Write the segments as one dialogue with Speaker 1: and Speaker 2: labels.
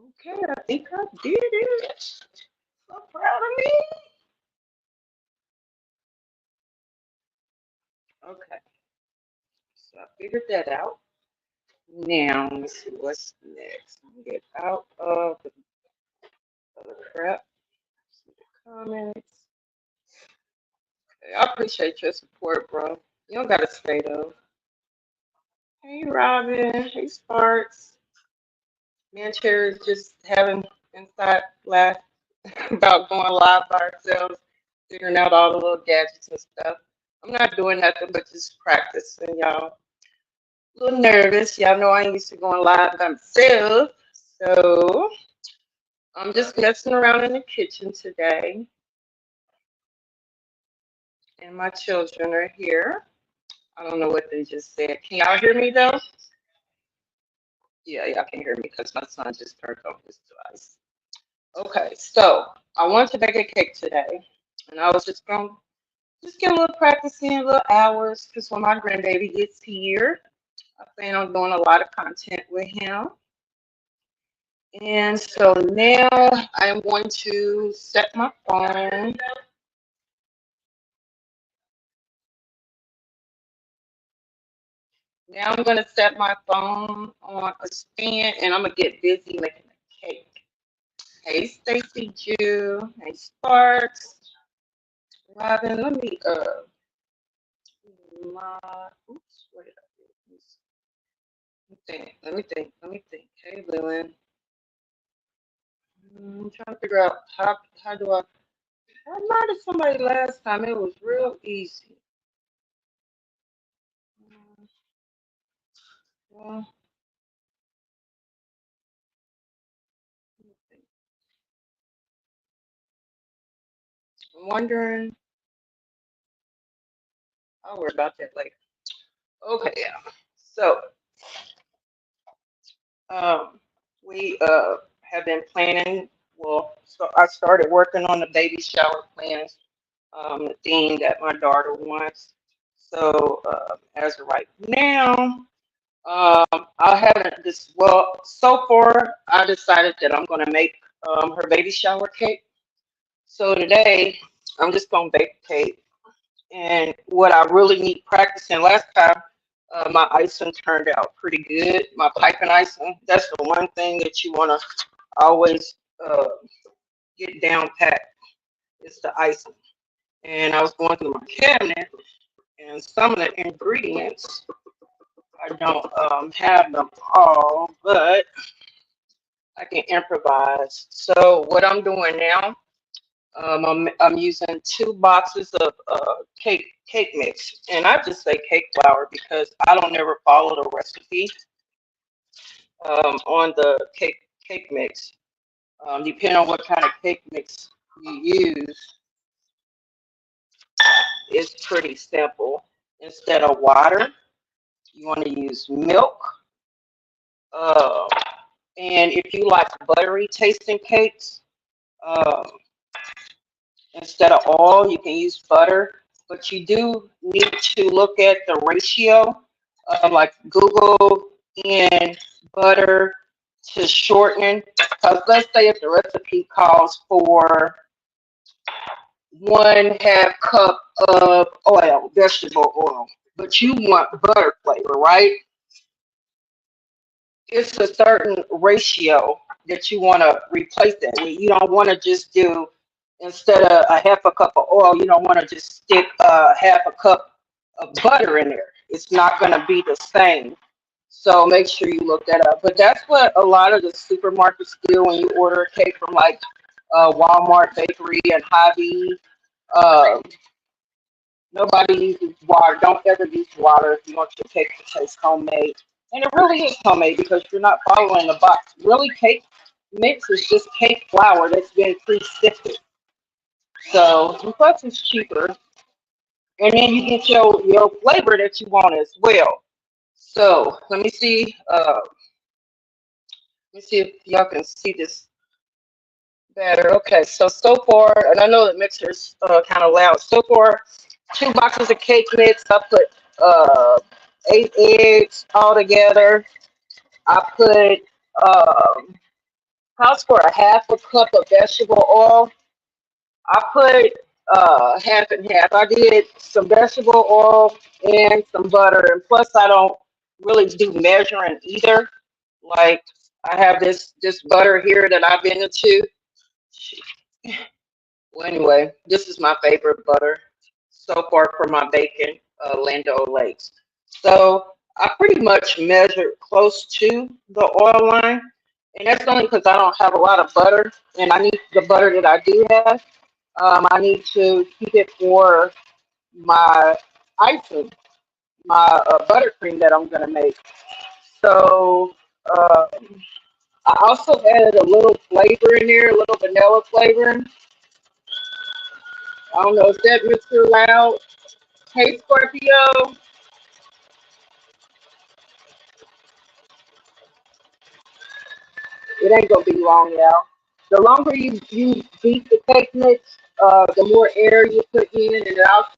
Speaker 1: Okay, I think I did it. So proud of me. Okay, so I figured that out. Now, let's see what's next. Get out of the other crap. See the comments. Okay, I appreciate your support, bro. You don't gotta stay though. Hey, Robin. Hey, Sparks. Me and Cherry just having inside laugh about going live by ourselves, figuring out all the little gadgets and stuff. I'm not doing nothing but just practicing, y'all. A little nervous. Y'all know I ain't used to going live by myself. So I'm just messing around in the kitchen today. And my children are here. I don't know what they just said. Can y'all hear me though? Yeah, y'all can hear me because my son just turned on his device. Okay, so I wanted to bake a cake today. And I was just going to just get a little practice in, a little hours, because when my grandbaby gets here, I plan on doing a lot of content with him. And so now I'm going to set my phone. Now I'm going to set my phone on a stand and I'm going to get busy making a cake. Hey, Stacy Jew. Hey, Sparks. Robin, let me, oops, what did I do? Let me think. Hey, Lillian. I'm trying to figure out how do I invited somebody last time. It was real easy. Well, I'm wondering. I'll worry about that later. Okay, yeah. So, um, we have been planning. Well, so I started working on the baby shower plans, the theme that my daughter wants. So, as of right now, I haven't this well so far. I decided that I'm going to make her baby shower cake. So today, I'm just gonna bake a cake. And what I really need practicing last time, my icing turned out pretty good. My piping icing, that's the one thing that you wanna always get down pat is the icing. And I was going through my cabinet, and some of the ingredients I don't have them all, but I can improvise. So what I'm doing now. I'm using 2 boxes of cake mix, and I just say cake flour because I don't ever follow the recipe on the cake mix. Depending on what kind of cake mix you use, it's pretty simple. Instead of water, you want to use milk. Uh, and if you like buttery tasting cakes, um, instead of oil, you can use butter, but you do need to look at the ratio of like Google in butter to shorten. Because let's say if the recipe calls for 1/2 cup of oil, vegetable oil, but you want butter flavor, right? It's a certain ratio that you want to replace that with. You don't want to just do instead of a 1/2 cup of oil, you don't want to just stick 1/2 cup of butter in there. It's not going to be the same. So make sure you look that up. But that's what a lot of the supermarkets do when you order a cake from like Walmart Bakery and Hobby. Um, Nobody uses water. Don't ever use water if you want your cake to taste homemade. And it really is homemade because you're not following the box. Really, cake mix is just cake flour that's been pre-sifted. So, and plus it's cheaper. And then you get your flavor that you want as well. So, let me see if y'all can see this better. Okay, so far, and I know the mixer's kind of loud. So far, 2 boxes of cake mix. I put 8 eggs all together. I put counts for a half a cup of vegetable oil. I put half and half. I did some vegetable oil and some butter, and plus I don't really do measuring either. Like I have this butter here that I've been into. Well, anyway, this is my favorite butter so far for my bacon, Lando Lakes. So I pretty much measured close to the oil line, and that's only because I don't have a lot of butter, and I need the butter that I do have. I need to keep it for my icing, my buttercream that I'm gonna make. So uh, I also added a little flavor in there, a little vanilla flavor. I don't know, is that Mr. Loud? Hey, Scorpio. It ain't gonna be long, y'all. The longer you beat the cake mix, the more air you put in, and it also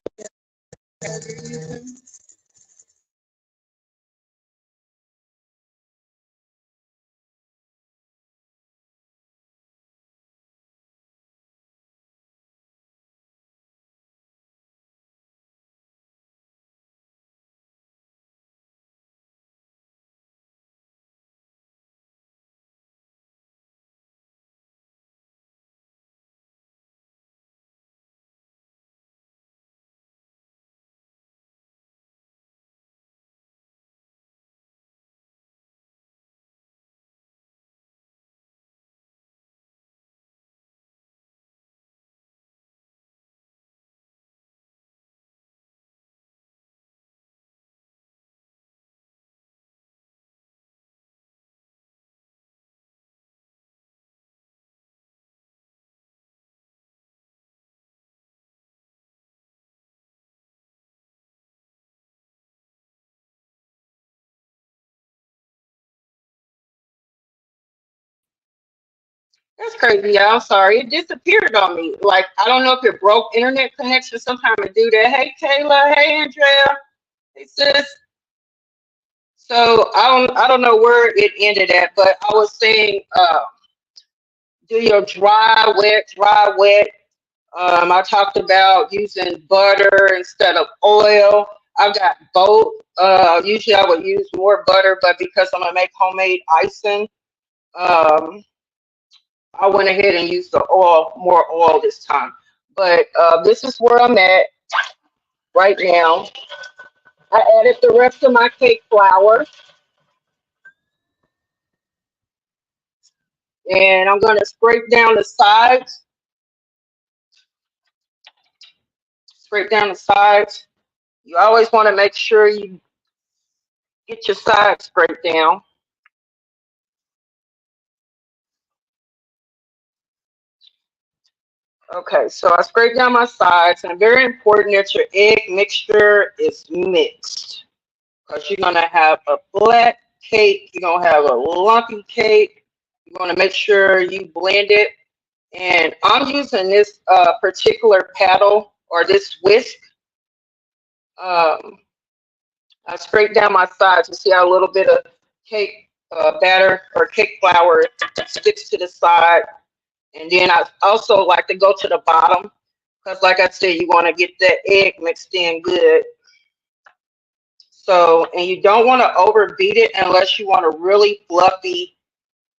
Speaker 1: that's crazy. Yeah, I'm sorry. It disappeared on me. Like I don't know if it broke internet connection. Sometimes it do that. Hey Kayla. Hey Andrea. Hey sis. So I don't know where it ended at, but I was saying do your dry wet, dry wet. I talked about using butter instead of oil. I've got both. Usually I would use more butter, but because I'm gonna make homemade icing, um, I went ahead and used the oil, more oil this time. But this is where I'm at right now. I added the rest of my cake flour, and I'm gonna scrape down the sides. Scrape down the sides. You always want to make sure you get your sides scraped down. Okay, so I scraped down my sides, and very important that your egg mixture is mixed because you're gonna have a flat cake, you're gonna have a lumpy cake. You want to make sure you blend it. And I'm using this particular paddle or this whisk. Um, I scrape down my sides. You see how a little bit of cake batter or cake flour sticks to the side. And then I also like to go to the bottom because, like I said, you want to get that egg mixed in good. So, and you don't want to overbeat it unless you want a really fluffy,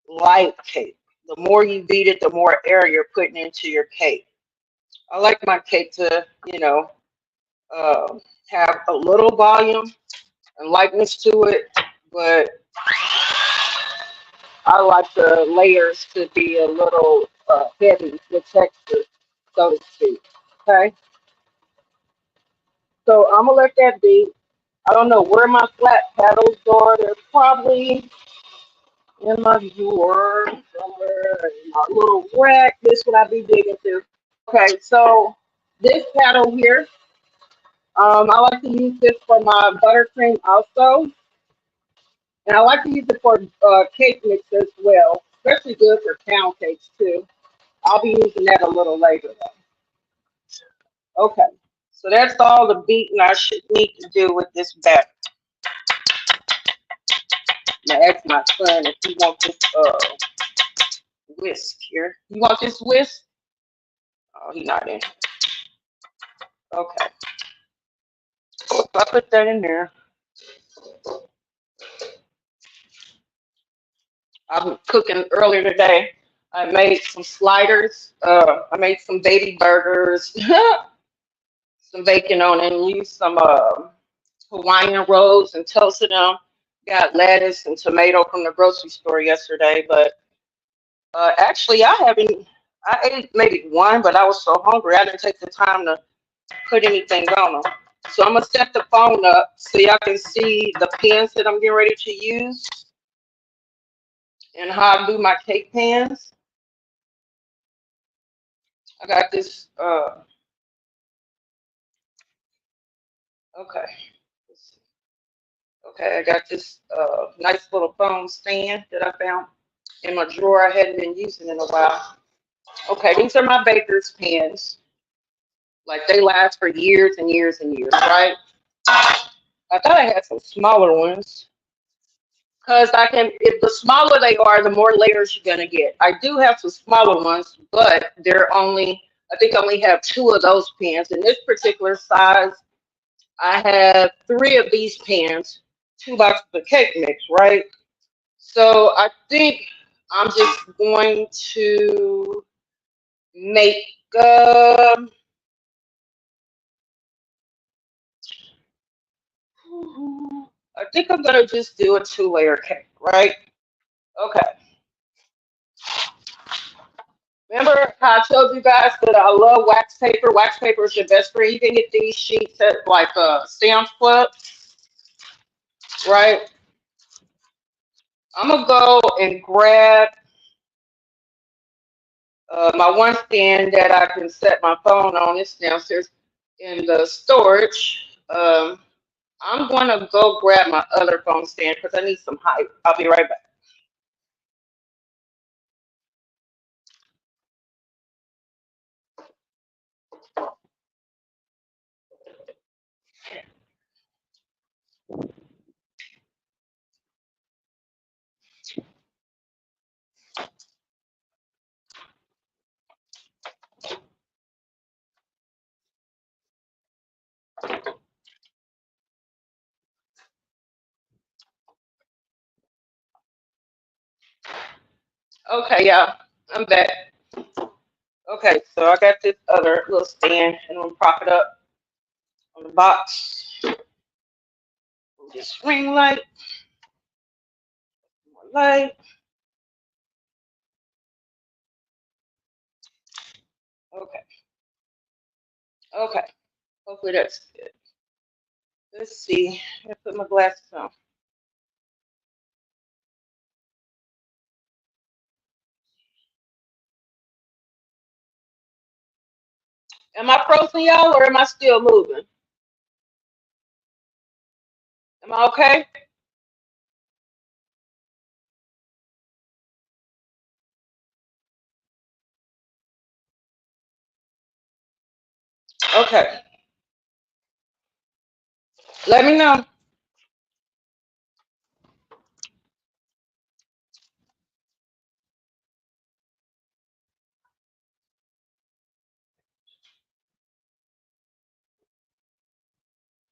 Speaker 1: light cake. The more you beat it, the more air you're putting into your cake. I like my cake to, uh, have a little volume and lightness to it, but I like the layers to be a little heavy, the texture, so to speak. Okay, so I'm gonna let that be. I don't know where my flat paddles are. They're probably in my drawer somewhere in my little rack. This would I be digging through. Okay, so this paddle here, I like to use this for my buttercream also, and I like to use it for cake mix as well, especially good for pound cakes too. I'll be using that a little later though. Okay, so that's all the beating I should need to do with this batter. I'm gonna ask my son if he wants this whisk here. You want this whisk? Oh, he's not in. Okay. So I put that in there. I'm cooking earlier today. I made some sliders. I made some baby burgers, some bacon on it, and used some Hawaiian rolls and toasted them. Got lettuce and tomato from the grocery store yesterday, but actually I haven't. I ate maybe one, but I was so hungry I didn't take the time to put anything on them. So I'm gonna set the phone up so y'all can see the pans that I'm getting ready to use and how I do my cake pans. I got this. Okay. Okay, I got this nice little phone stand that I found in my drawer. I hadn't been using in a while. Okay, these are my baker's pans. Like they last for years and years and years, right? I thought I had some smaller ones because I can. If the smaller they are, the more layers you're gonna get. I do have some smaller ones, but they're only. I think I only have two of those pans in this particular size. I have three of these pans, two boxes of cake mix, right? So I think I'm just going to make. Um, I think I'm gonna just do a two-layer cake, right? Okay. Remember how I told you guys that I love wax paper? Wax paper is your best friend. You can get these sheets at like Sam's Club, right? I'm gonna go and grab my one stand that I can set my phone on. It's downstairs in the storage. I'm gonna go grab my other phone stand because I need some height. I'll be right back. Okay, yeah, I'm back. Okay, so I got this other little stand and I'm gonna prop it up on the box. Move this ring light, more light. Okay, okay. Hopefully that's good. Let's see. I put my glasses on. Am I frozen, y'all, or am I still moving? Am I okay? Okay. Let me know.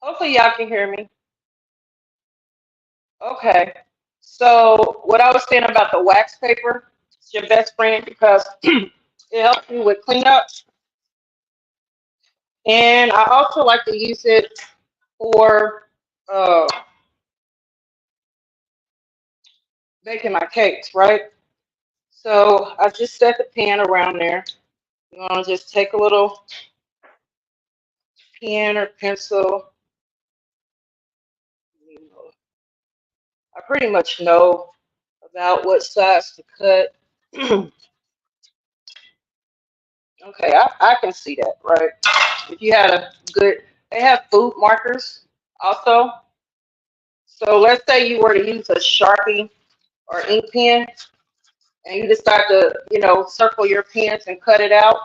Speaker 1: Hopefully y'all can hear me. Okay. So what I was saying about the wax paper, it's your best friend because it helps you with cleanup. And I also like to use it for uh, baking my cakes, right? So I just set the pan around there. You want to just take a little pen or pencil. I pretty much know about what size to cut. Okay, I can see that, right? If you had a good, they have food markers also. So let's say you were to use a Sharpie or ink pen and you decide to, circle your pens and cut it out.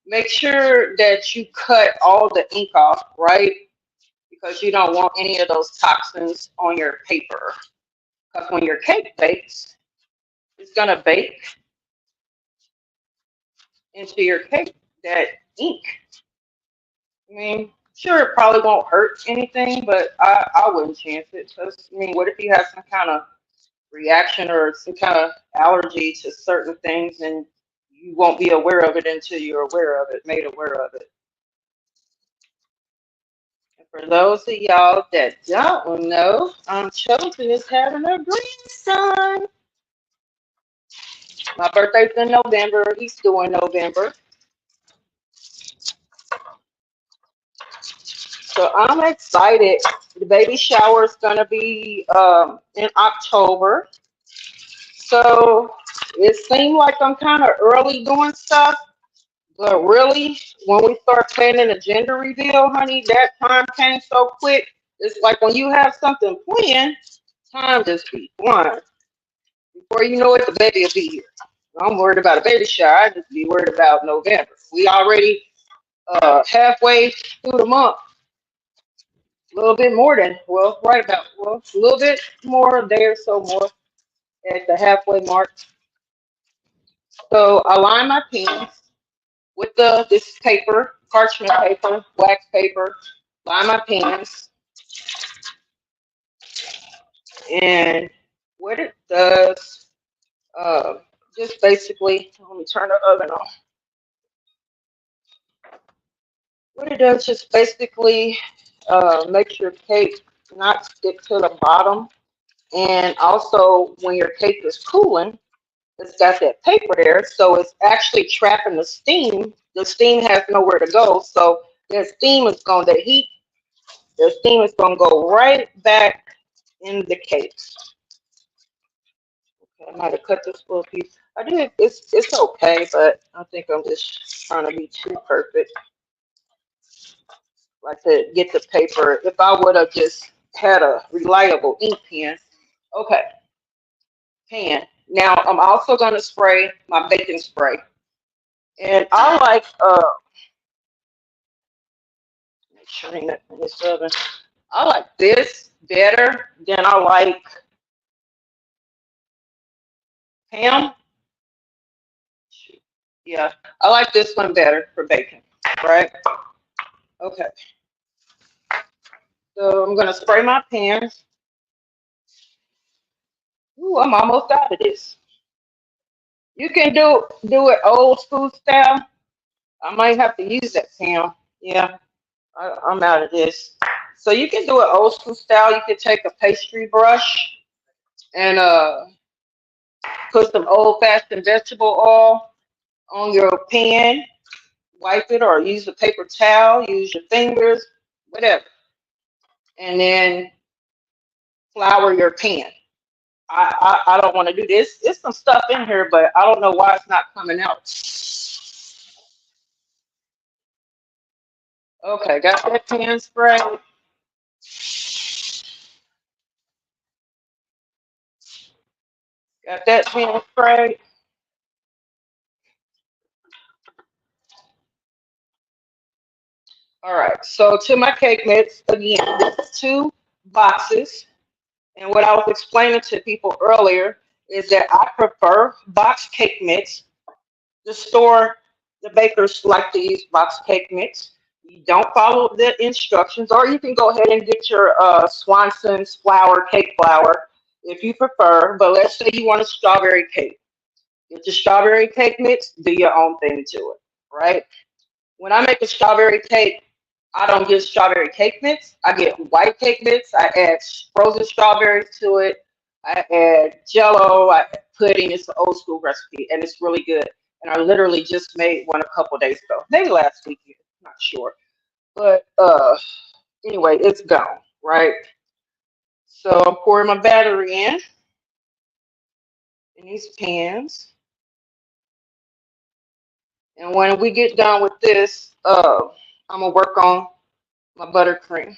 Speaker 1: Make sure that you cut all the ink off, right? Because you don't want any of those toxins on your paper. Because when your cake bakes, it's gonna bake. into your cake, that ink. I mean, sure, it probably won't hurt anything, but I wouldn't chance it. Because, I mean, what if you have some kind of reaction or some kind of allergy to certain things and you won't be aware of it until you're aware of it, made aware of it? And for those of y'all that don't know, Chosen is having a grandson. My birthday's in November. He's due in November. So I'm excited. The baby shower is going to be in October. So it seemed like I'm kind of early doing stuff, but really, when we start planning a gender reveal, honey, that time came so quick. It's like when you have something planned, time just be flying. Before you know it, the baby will be here. I'm worried about a baby shower. I just be worried about November. We already halfway through the month. A little bit more than, well, right about, well, a little bit more, a day or so more at the halfway mark. So I line my pins with this paper, parchment paper, wax paper, line my pins, and what it does, uh, just basically, let me turn the oven on. What it does just basically makes your cake not stick to the bottom, and also when your cake is cooling, it's got that paper there, so it's actually trapping the steam. The steam has nowhere to go, so the steam is going to go right back in the cake. Okay, I might have cut this little piece. I did. It's okay, but I think I'm just trying to be too perfect. Like to get the paper. If I would have just had a reliable ink pen. Okay, pen. Now I'm also going to spray my baking spray, and I like make sure ain't nothing in this oven. I like this better than I like ham. Yeah, I like this one better for bacon, right? Okay, so I'm gonna spray my pan. Ooh, I'm almost out of this. You can do it old school style. I might have to use that pan. Yeah, I'm out of this. So you can do it old school style. You can take a pastry brush and put some old fashioned vegetable oil on your pan, wipe it, or use a paper towel, use your fingers, whatever, and then flour your pan. I don't want to do this. There's some stuff in here, but I don't know why it's not coming out. Okay, got that pan spray. Got that pan spray. All right, so to my cake mix, again, this is two boxes. And what I was explaining to people earlier is that I prefer box cake mix. The store, the bakers like to use box cake mix. You don't follow the instructions, or you can go ahead and get your Swanson's flour, cake flour, if you prefer. But let's say you want a strawberry cake. Get your strawberry cake mix, do your own thing to it, right? When I make a strawberry cake, I don't get strawberry cake mix. I get white cake mix. I add frozen strawberries to it. I add jello. I add pudding. It's an old school recipe, and it's really good. And I literally just made one a couple days ago, maybe last weekend, not sure. But anyway, it's gone, right? So I'm pouring my battery in these pans, and when we get done with this, I'm gonna work on my buttercream.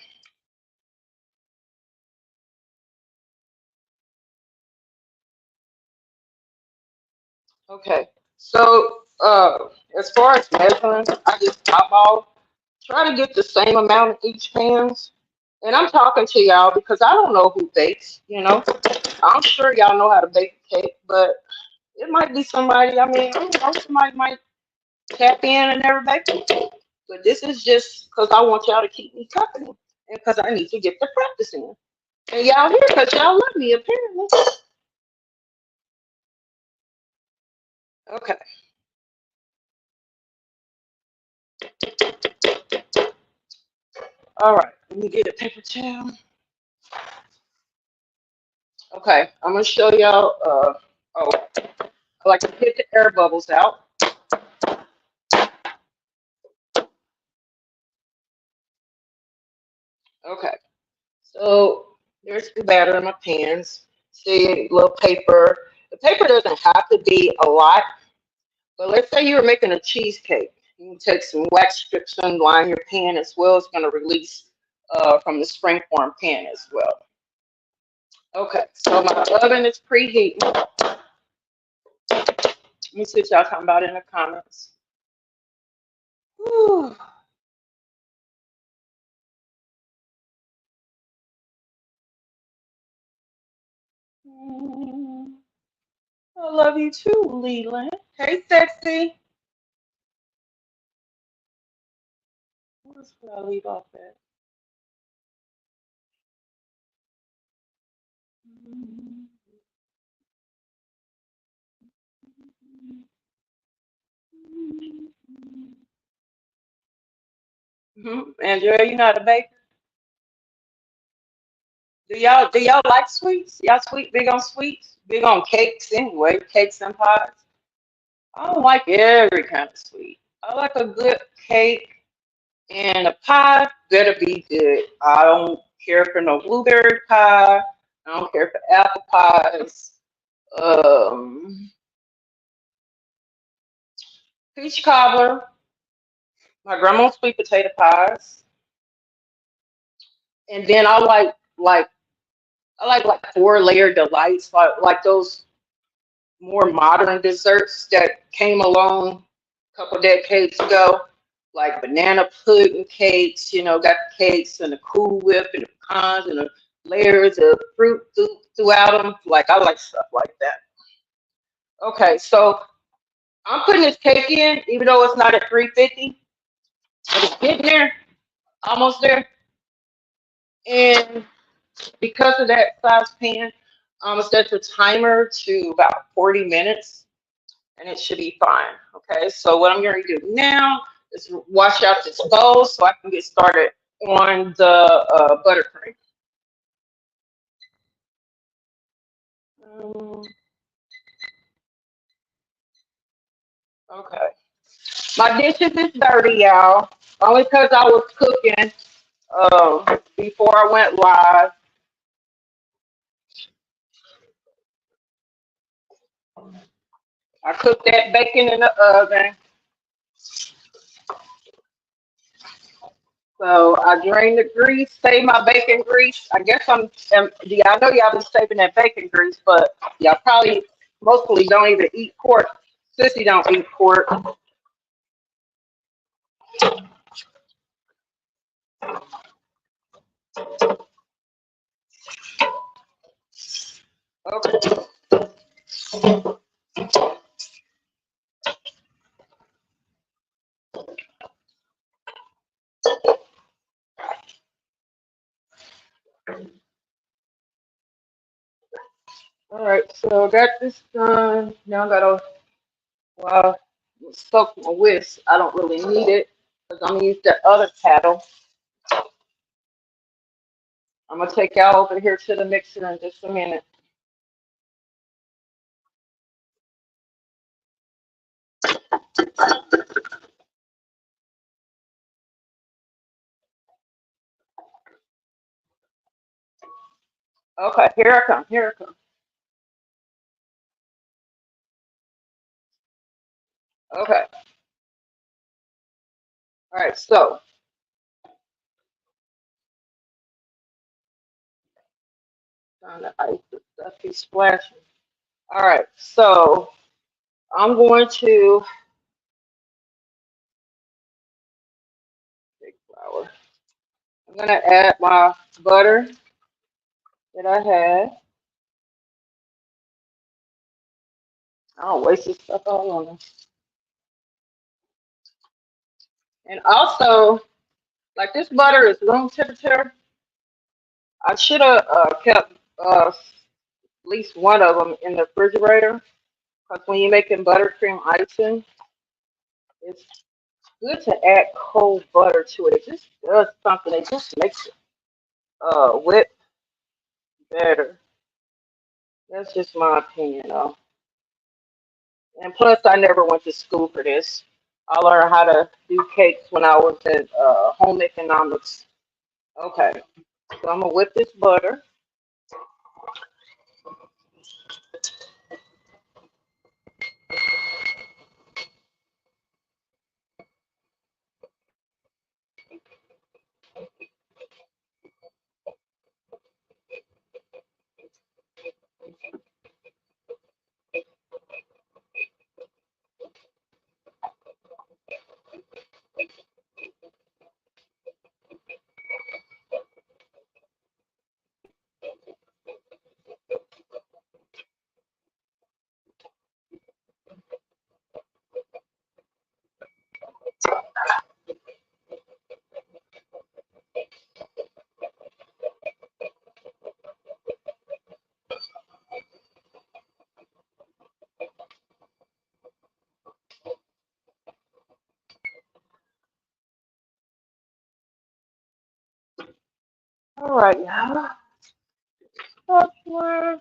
Speaker 1: Okay. So, as far as measuring, I just eyeball, try to get the same amount in each pans. And I'm talking to y'all because I don't know who bakes, you know. I'm sure y'all know how to bake a cake, but it might be somebody, I mean, I don't know, somebody might tap in and everything. But this is just because I want y'all to keep me company and because I need to get the practice in. And y'all here because y'all love me, apparently. Okay. All right. Let me get a paper towel. Okay. I'm going to show y'all. Oh, I like to get the air bubbles out. Okay. So there's the batter in my pans. See, a little paper. The paper doesn't have to be a lot, but let's say you were making a cheesecake. You can take some wax strips and line your pan as well. It's going to release from the springform pan as well. Okay, so my oven is preheating. Let me see what y'all talking about in the comments. Whew. I love you too, Leland. Hey, sexy. What else did I leave off at? Andrea, you not a baker? Do y'all like sweets? Y'all big on sweets? Big on cakes anyway, cakes and pies. I don't like every kind of sweet. I like a good cake and a pie better be good. I don't care for no blueberry pie. I don't care for apple pies. Um, Peach cobbler. My grandma's sweet potato pies. And then I like 4 layer delights, like those more modern desserts that came along a couple decades ago, like banana pudding cakes, got the cakes and the Cool Whip and the pecans and the layers of fruit throughout them. Like, I like stuff like that. Okay, so I'm putting this cake in, even though it's not at 350, but it's getting there, almost there. And because of that size pan, I'm gonna set the timer to about 40 minutes and it should be fine. Okay, so what I'm going to do now is wash out this bowl so I can get started on the buttercream. Um, okay, my dishes is dirty, y'all. Only because I was cooking before I went live. I cooked that bacon in the oven. So I drained the grease, save my bacon grease. I guess yeah, I know y'all been saving that bacon grease, but y'all probably mostly don't even eat pork. Sissy don't eat pork. Okay. All right. So I got this done. Now I gotta well soak my whisk. I don't really need it because I'm gonna use that other paddle. I'm gonna take y'all over here to the mixer in just a minute. Okay. Here I come. Here I come. Okay. All right. So trying to ice the stuff he's splashing. All right. So I'm going to take flour. I'm gonna add my butter that I had. I don't waste this stuff all on them. And also, like this butter is room temperature. I should have kept at least one of them in the refrigerator because when you're making buttercream icing, it's good to add cold butter to it. It just does something. It just makes it whip better. That's just my opinion, though. And plus, I never went to school for this. I learned how to do cakes when I was in home economics. Okay, so I'm gonna whip this butter. All right, y'all. Software.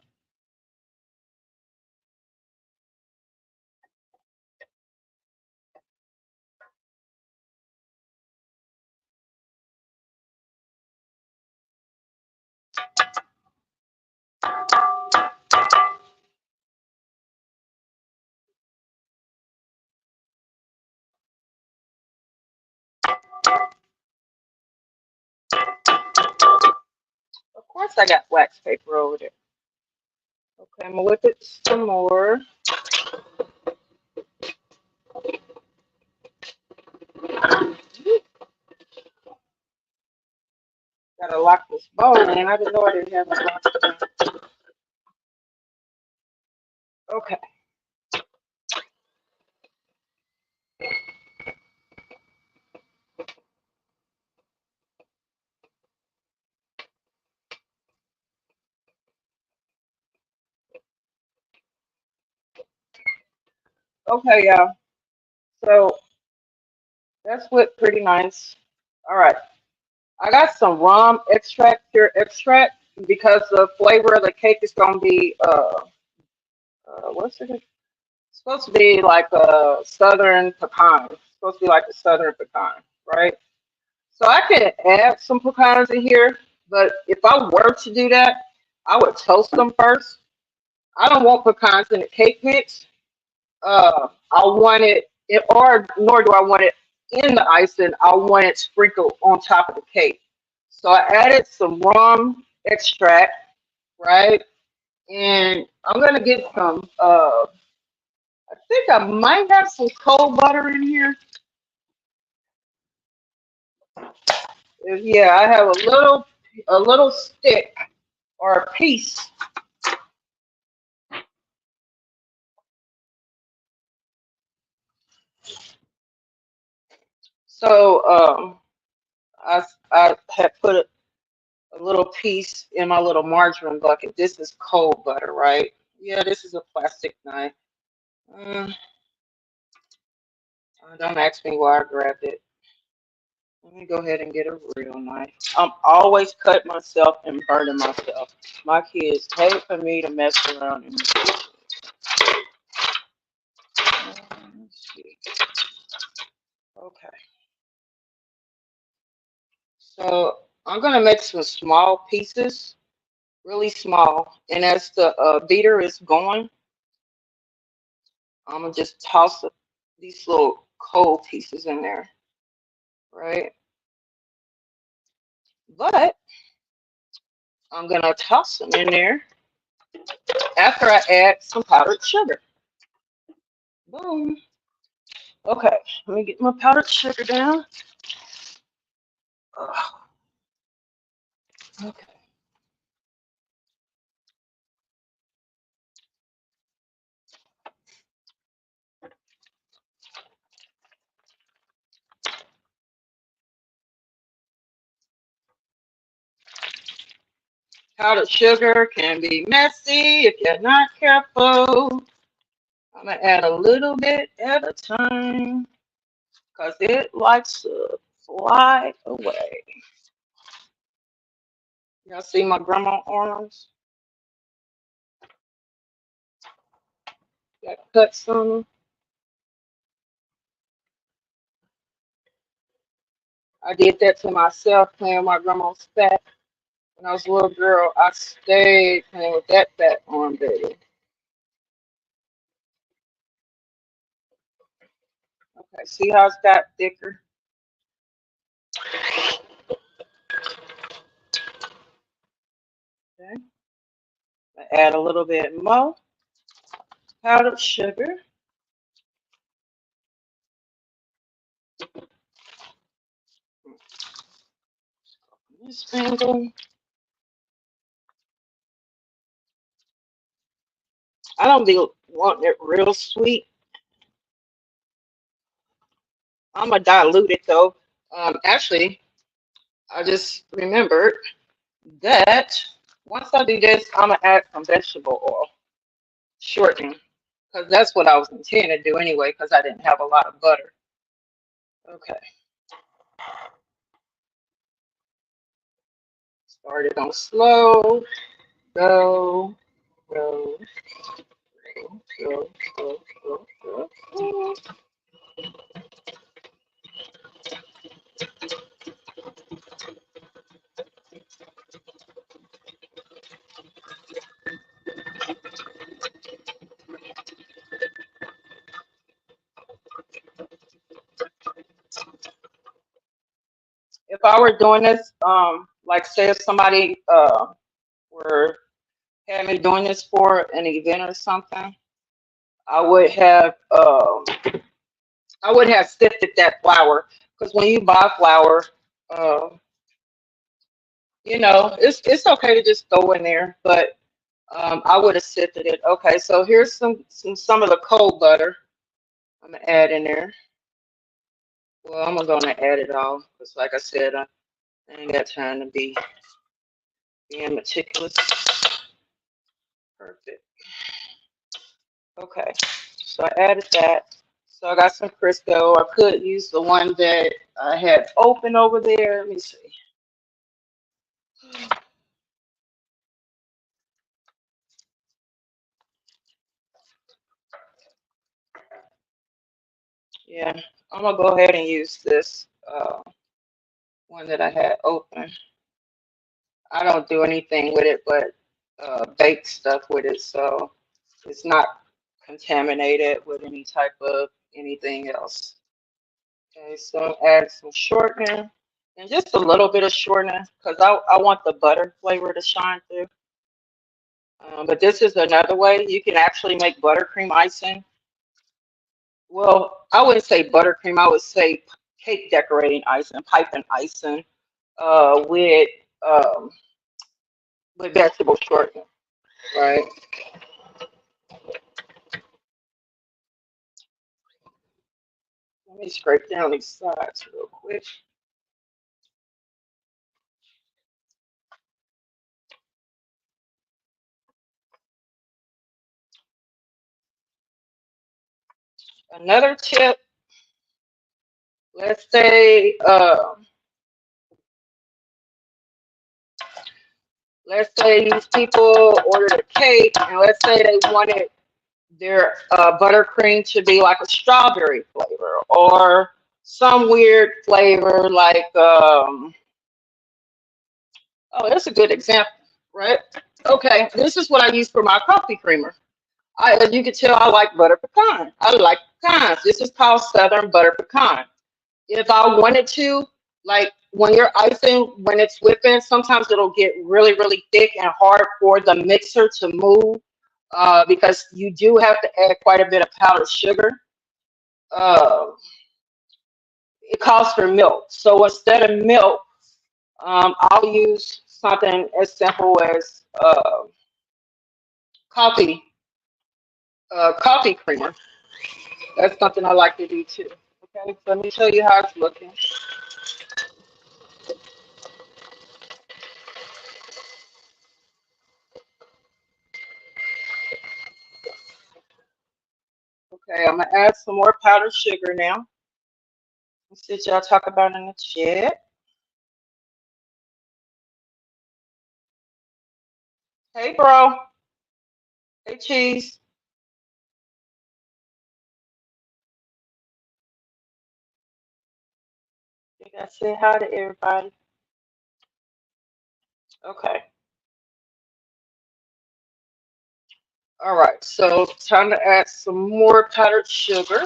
Speaker 1: Of course, I got wax paper over there. Okay, I'm gonna whip it some more. Gotta lock this bowl in. I didn't know I didn't have a lock. Okay. Okay, y'all. So that's whipped pretty nice. All right. I got some rum extract, pure extract, because the flavor of the cake is gonna be what's it? It's supposed to be like a southern pecan. It's supposed to be like a southern pecan, right? So I could add some pecans in here, but if I were to do that, I would toast them first. I don't want pecans in the cake mix. I want it, or nor do I want it in the icing. I want it sprinkled on top of the cake. So I added some rum extract, right? And I'm gonna get some. I think I might have some cold butter in here. Yeah, I have a little stick or a piece. So I had put a little piece in my little margarine bucket. This is cold butter, right? Yeah, this is a plastic knife. Uh, don't ask me why I grabbed it. Let me go ahead and get a real knife. I'm always cutting myself and burning myself. My kids hate for me to mess around and let's see. Okay. So I'm gonna make some small pieces, really small. And as the beater is going, I'm gonna just toss these little cold pieces in there, right? But I'm gonna toss them in there after I add some powdered sugar. Boom. Okay, let me get my powdered sugar down. Ugh, okay. Powdered sugar can be messy if you're not careful. I'm gonna add a little bit at a time because it likes to fly away. Y'all see my grandma arms? Got cuts on them. I did that to myself playing my grandma's fat. When I was a little girl, I stayed playing with that fat arm, baby. Okay, see how it's got thicker? Okay, I add a little bit more powdered sugar. This spindle. I don't be wanting it real sweet. I'm gonna dilute it though. Actually, I just remembered that once I do this, I'm gonna add some vegetable oil shortening because that's what I was intending to do anyway because I didn't have a lot of butter. Okay, started on slow, go, go, go, go, go, go, go. If I were doing this, like say if somebody were had me doing this for an event or something, I would have I would have sifted that flour because when you buy flour, uh, it's okay to just throw in there, but I would have sifted it. Okay, so here's some of the cold butter I'm gonna add in there. Well, I'm gonna add it all because, like I said, I ain't got time to be being meticulous. Perfect. Okay, so I added that. So I got some Crisco. I could use the one that I had open over there. Let me see. Yeah, I'm gonna go ahead and use this one that I had open. I don't do anything with it but bake stuff with it, so it's not contaminated with any type of anything else. Okay, so add some shortening and just a little bit of shortening because I want the butter flavor to shine through. But this is another way you can actually make buttercream icing. Well, I wouldn't say buttercream. I would say cake decorating icing, piping icing, uh, with um, with vegetable shortening, right? Let me scrape down these sides real quick. Another tip. Let's say, these people ordered a cake, and let's say they wanted their buttercream to be like a strawberry flavor or some weird flavor like oh, that's a good example, right? Okay, this is what I use for my coffee creamer. As you can tell, I like butter pecan. I like pecans. This is called Southern butter pecan. If I wanted to, like when you're icing, when it's whipping, sometimes it'll get really, really thick and hard for the mixer to move because you do have to add quite a bit of powdered sugar. Uh, it calls for milk. So instead of milk, I'll use something as simple as coffee, coffee creamer. That's something I like to do too. Okay, so let me show you how it's looking. Okay, I'm gonna add some more powdered sugar now. Let's see what y'all talk about in the chat. Hey, bro. Hey, cheese. You gotta say hi to everybody. Okay. All right. So time to add some more powdered sugar.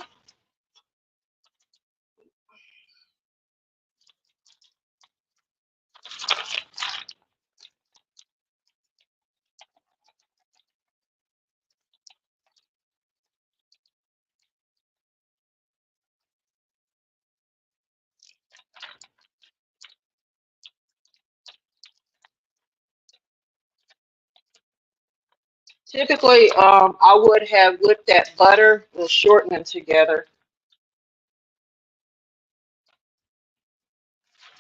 Speaker 1: Typically, I would have whipped that butter and shortened them together.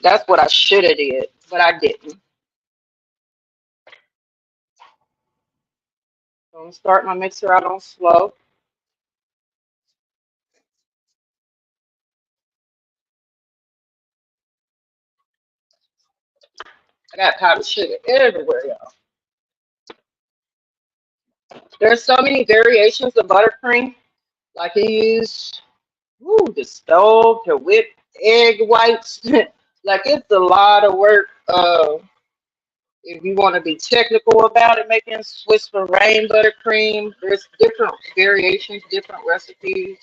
Speaker 1: That's what I should have did, but I didn't. So I'm gonna start my mixer out on slow. I got powdered sugar everywhere, y'all. There's so many variations of buttercream. Like you use the stove to whip egg whites. Like it's a lot of work. If you want to be technical about it, making Swiss meringue buttercream, there's different variations, different recipes.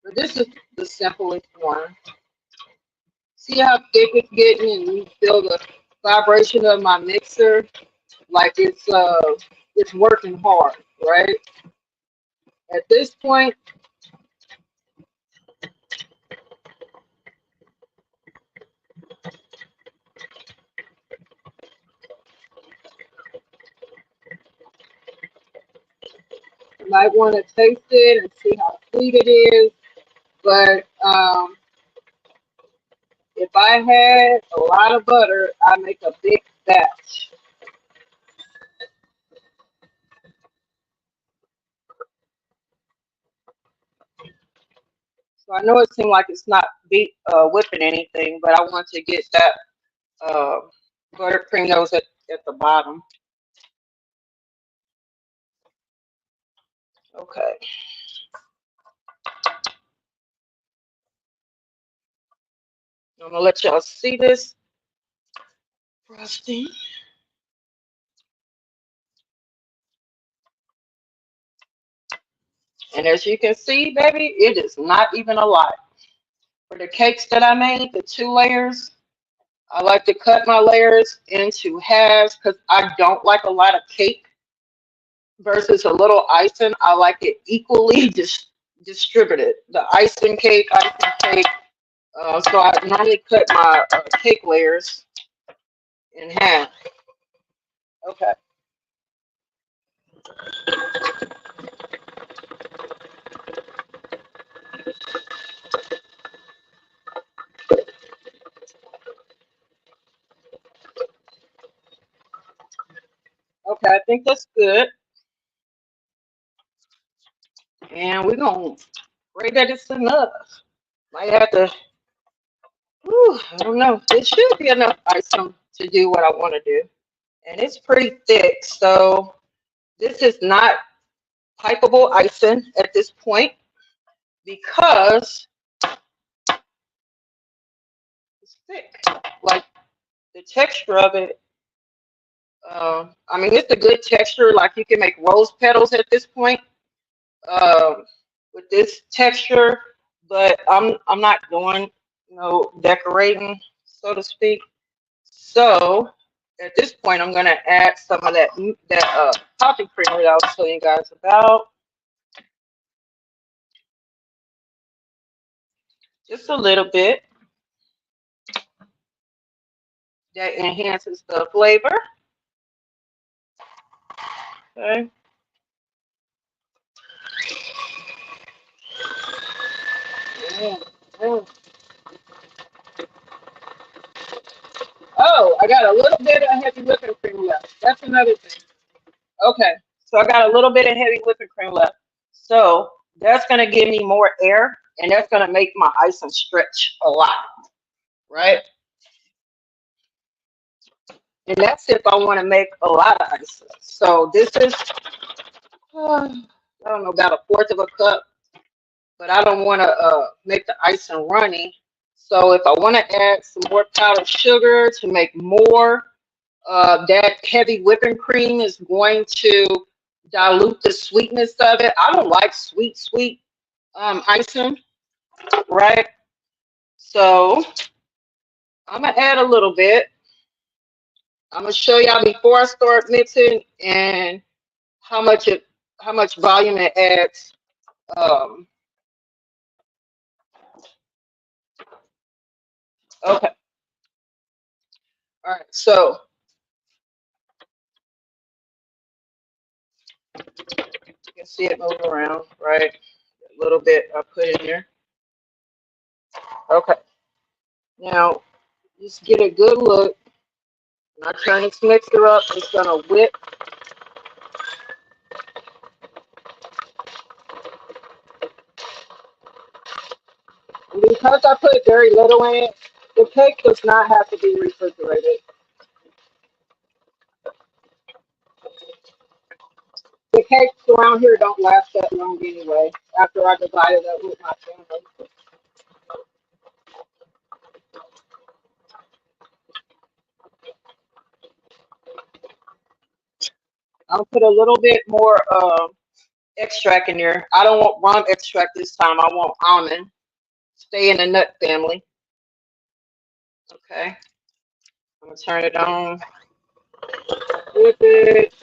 Speaker 1: But this is the simplest one. See how thick it's getting, and you feel the vibration of my mixer, like it's working hard, right? At this point, you might want to taste it and see how sweet it is. But if I had a lot of butter, I make a big batch. So I know it seems like it's not whipping anything, but I want to get that uh, buttercream that was at the bottom. Okay. I'm gonna let y'all see this frosting. And as you can see, baby, it is not even a lot. For the cakes that I made, the 2 layers, I like to cut my layers into halves because I don't like a lot of cake versus a little icing. I like it equally distributed. The icing cake. So I normally cut my cake layers in half. Okay. Okay, I think that's good. And we're going to pray that it's enough. Might have to, I don't know. It should be enough icing to do what I want to do. And it's pretty thick, so this is not pipeable icing at this point because it's thick. Like the texture of it, I mean, it's a good texture. Like you can make rose petals at this point with this texture, but I'm not doing decorating, so to speak. So at this point, I'm gonna add some of that coffee creamer that I was telling you guys about. Just a little bit. That enhances the flavor. Okay. Mm, mm. Oh, I got a little bit of heavy whipping cream left. That's another thing. Okay, so I got a little bit of heavy whipping cream left. So That's going to give me more air, and that's going to make my icing stretch a lot, right? And that's if I want to make a lot of icing. So this is, I don't know, about a fourth of a cup, but I don't want to make the icing runny. So if I want to add some more powdered sugar to make more, that heavy whipping cream is going to dilute the sweetness of it. I don't like sweet icing, right? So I'm gonna add a little bit. I'm gonna show y'all before I start mixing and how much it how much volume it adds. Um, okay, all right. So you can see it move around, right? A little bit I put in there. Okay, now just get a good look. When I turn this mixer up, it's gonna whip. And because I put very little in it, the cake does not have to be refrigerated. The cakes around here don't last that long anyway. After I divide it up with my family, I'll put a little bit more extract in there. I don't want rum extract this time. I want almond. Stay in the nut family. Okay. I'm gonna turn it on. Whip it.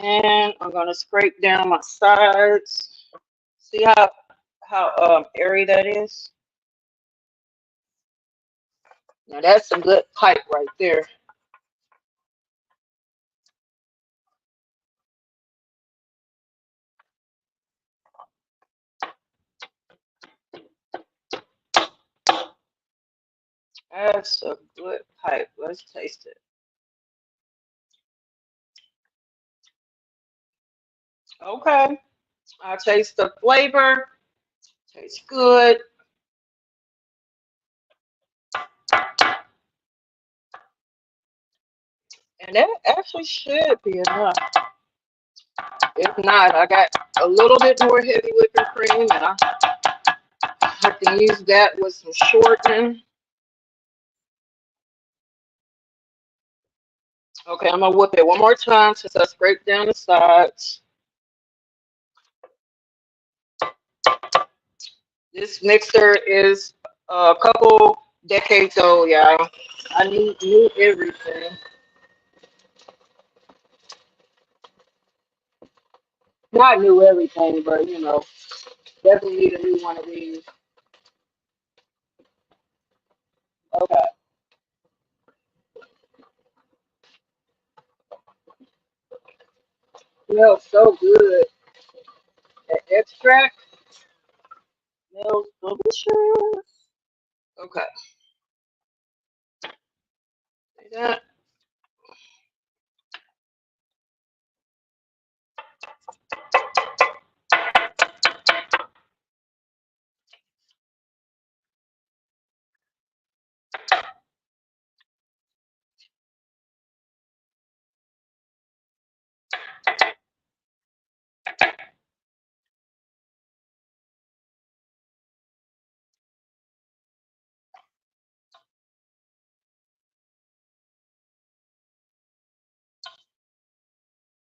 Speaker 1: And I'm gonna scrape down my sides. See how airy that is? Now that's some good pipe right there. That's a good pipe. Let's taste it. Okay. I taste the flavor. Tastes good. And that actually should be enough. If not, I got a little bit more heavy whipping cream, and I can use that with some shortening. Okay, I'm gonna whip it one more time since I scraped down the sides. This mixer is a couple decades old, y'all. I need new everything. Not new everything, but definitely need a new one of these. Okay, smells so good. That extract smells delicious. Okay, see that?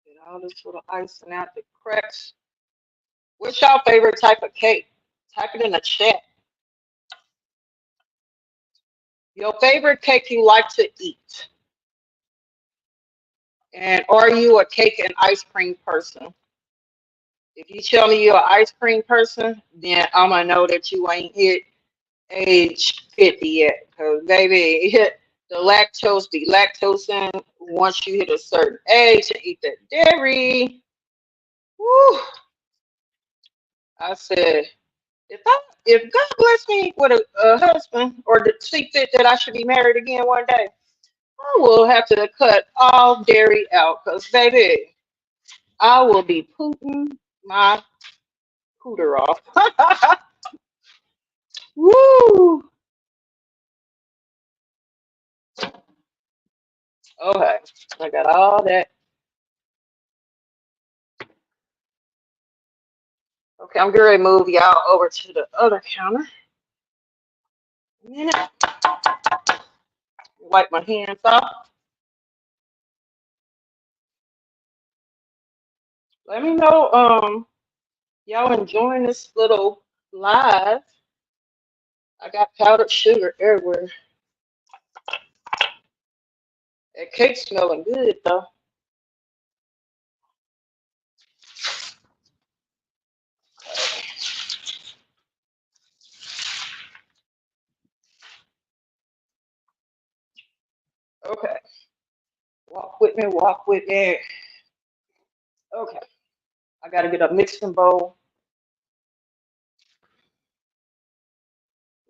Speaker 1: Get all this little icing out the cracks. What's your favorite type of cake? Type it in the chat. Your favorite cake you like to eat. And are you a cake and ice cream person? If you tell me you're an ice cream person, then I'm gonna know that you ain't hit age 50 yet. Cause baby, the lactose be lactosing once you hit a certain age and eat that dairy. Woo. I said, if God bless me with a husband or to see fit that I should be married again one day, I will have to cut all dairy out. Cause baby, I will be putting my cooter off. Woo! Okay, I got all that. Okay, I'm going to move y'all over to the other counter. A minute. Wipe my hands off. Let me know, y'all enjoying this little live. I got powdered sugar everywhere. That cake's smelling good though. Okay, walk with me, walk with me. Okay, I gotta get a mixing bowl.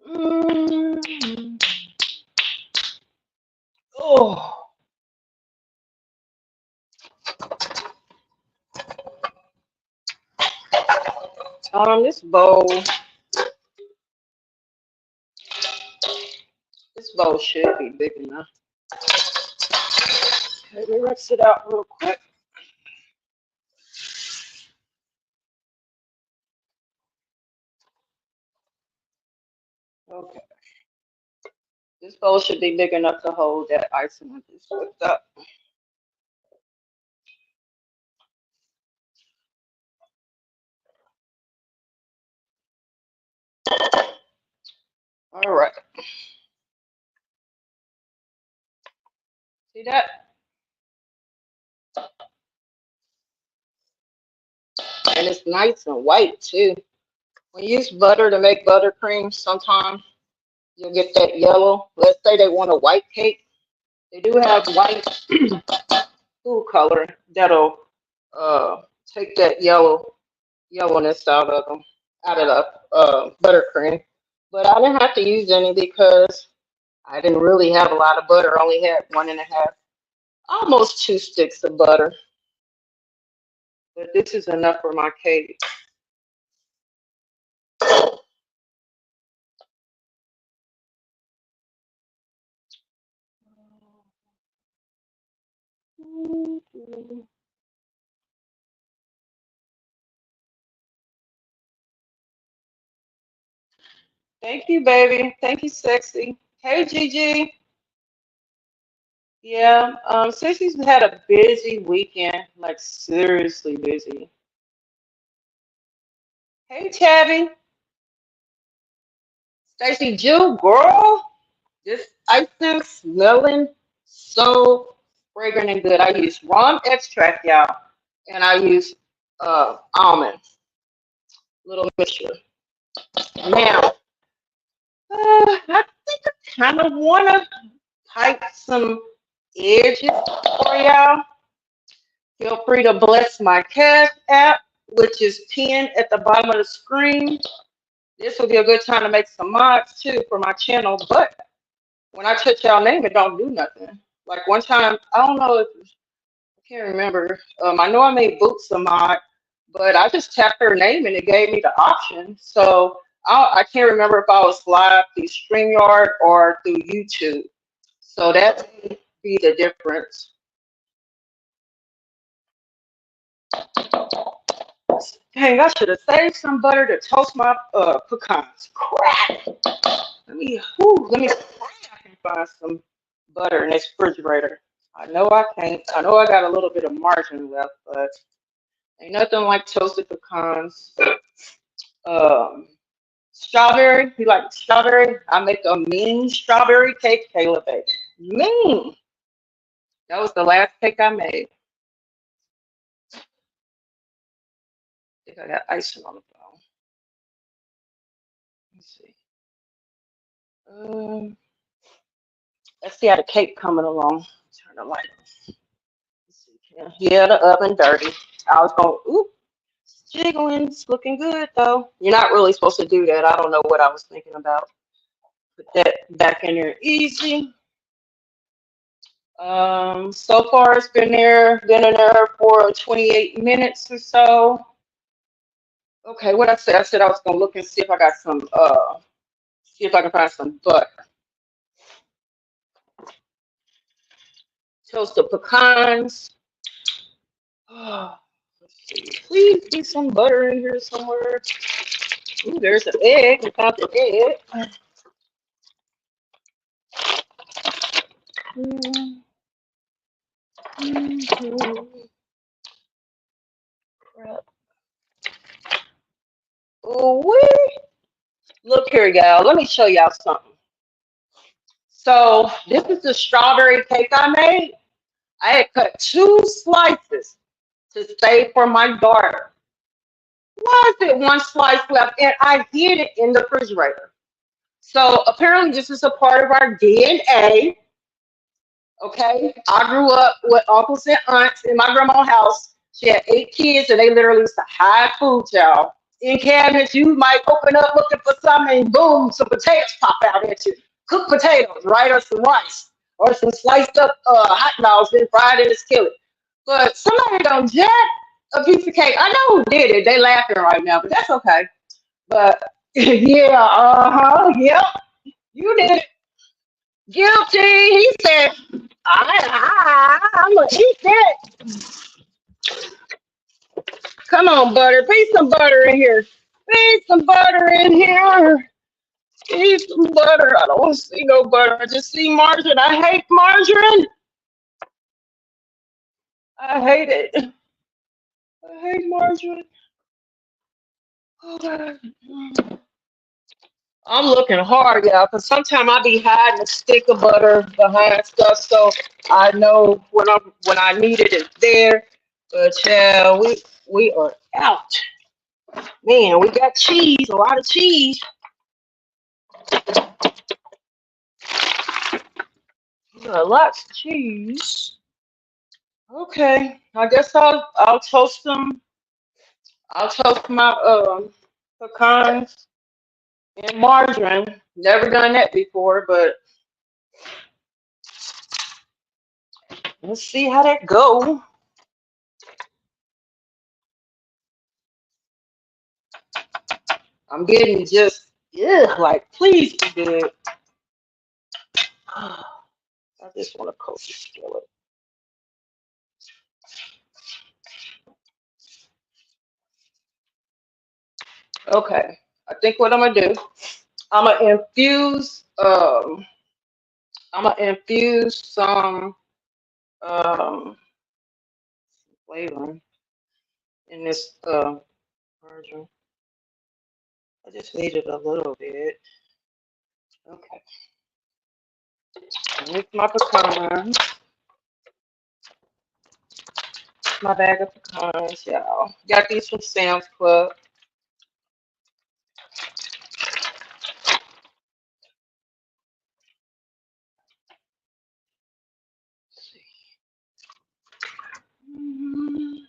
Speaker 1: Mm. Oh, this bowl, should be big enough. Okay, let me rinse it out real quick. Okay, this bowl should be big enough to hold that icing I just whipped up. All right, see that? And it's nice and white too. When you use butter to make buttercream, sometimes you'll get that yellow. Let's say they want a white cake. They do have white food color that'll take that yellowness out of the buttercream. But I didn't have to use any because I didn't really have a lot of butter. I only had 1.5, almost 2 sticks of butter. But this is enough for my cake. Thank you, baby. Thank you, sexy. Hey, Gigi. Yeah, Sissy's had a busy weekend, like seriously busy. Hey, Tabby. Stacy Jew, girl. This icing smelling so fragrant and good. I use rum extract, y'all, and I use almond, little mixture. Now, I think I kind of want to type some edges for y'all. Feel free to bless my Cash app, which is pinned at the bottom of the screen. This will be a good time to make some mods too for my channel. But when I touch y'all name, it don't do nothing. Like one time, I don't know if I can't remember. I know I made Boots a mod, but I just tapped her name and it gave me the option. So I can't remember if I was live through StreamYard or through YouTube. So that may be the difference. Dang, I should have saved some butter to toast my pecans. Crap. Let me see if I can find some butter in this refrigerator. I know I can't. I know I got a little bit of margin left, but ain't nothing like toasted pecans. Um, Strawberry. You like strawberry? I make a mean strawberry cake, Kayla baby. Mean. That was the last cake I made. I think I got icing on the phone. Let's see. Um, let's see how the cake coming along. Turn the light on. Let's see. Yeah, the oven dirty. I was going, oop, it's jiggling. It's looking good though. You're not really supposed to do that. I don't know what I was thinking about. Put that back in there easy. So far it's been in there for 28 minutes or so. Okay, what I said? I said I was gonna look and see if I got some. See if I can find some butter. Toast the pecans. Oh, let's see. Please be some butter in here somewhere. Ooh, there's an egg. I found the egg. Mm, mm, crap. Ooh, wee. Look here, y'all. Let me show y'all something. So this is the strawberry cake I made. I had cut two slices to save for my daughter. Why is it one slice left? And I hid it in the refrigerator. So apparently this is a part of our DNA. Okay. I grew up with uncles and aunts in my grandma's house. She had 8 kids and they literally used to hide food, y'all. In cabinets, you might open up looking for something and boom, some potatoes pop out at you. Cooked potatoes, right? Or some rice. Or some sliced up hot dogs then fried in the skillet. But somebody don't jack a piece of cake. I know who did it. They laughing right now, but that's okay. But yeah, yep, you did it. Guilty. He said, I'm gonna eat that. Come on, butter. Put some butter in here. Put some butter in here. Eat some butter. I don't want to see no butter. I just see margarine. I hate margarine. I hate it. I hate margarine. Oh, God. I'm looking hard, y'all, because sometimes I be hiding a stick of butter behind stuff, so I know when I need it, it's there. But yeah, we are out. Man, we got cheese, a lot of cheese. We got lots of cheese. Okay, I guess I'll toast them. I'll toast my pecans in margarine. Never done that before, but let's see how that go. I'm getting just like please be good. I just want to coat the skillet. Okay, I think what I'm gonna do, I'm gonna infuse some um flavoring in this version. I just needed a little bit. Okay, with my pecans, my bag of pecans, y'all. Got these from Sam's Club. Let's see. Mhm,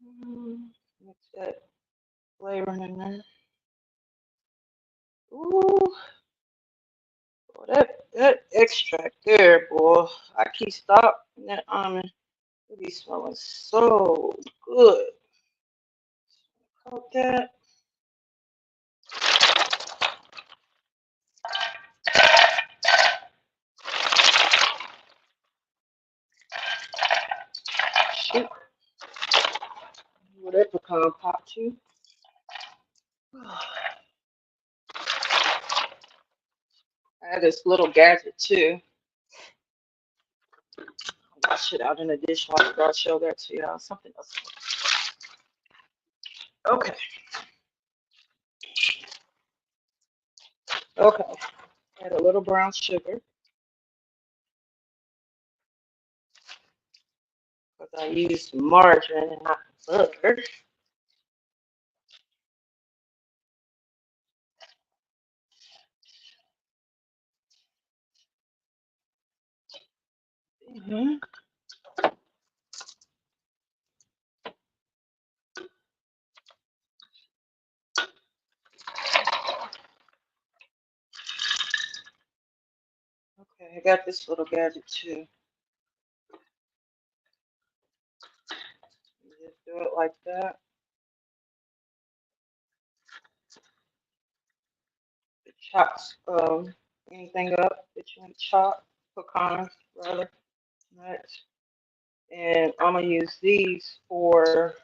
Speaker 1: mhm. Mix that flavoring in there. Ooh, boy, that extract there, boy. I keep stopping that almond. It be smelling so good. Coat that. Shoot. Well, that pecan pop too. I have this little gadget too. Wash it out in the dishwasher. I'll show that to y'all. Something else. Okay. Okay. Add a little brown sugar because I used margarine and not butter. Hmm. Okay, I got this little gadget too. You just do it like that. chops anything up that you want to chop, pecans rather, nuts. And I'm gonna use these for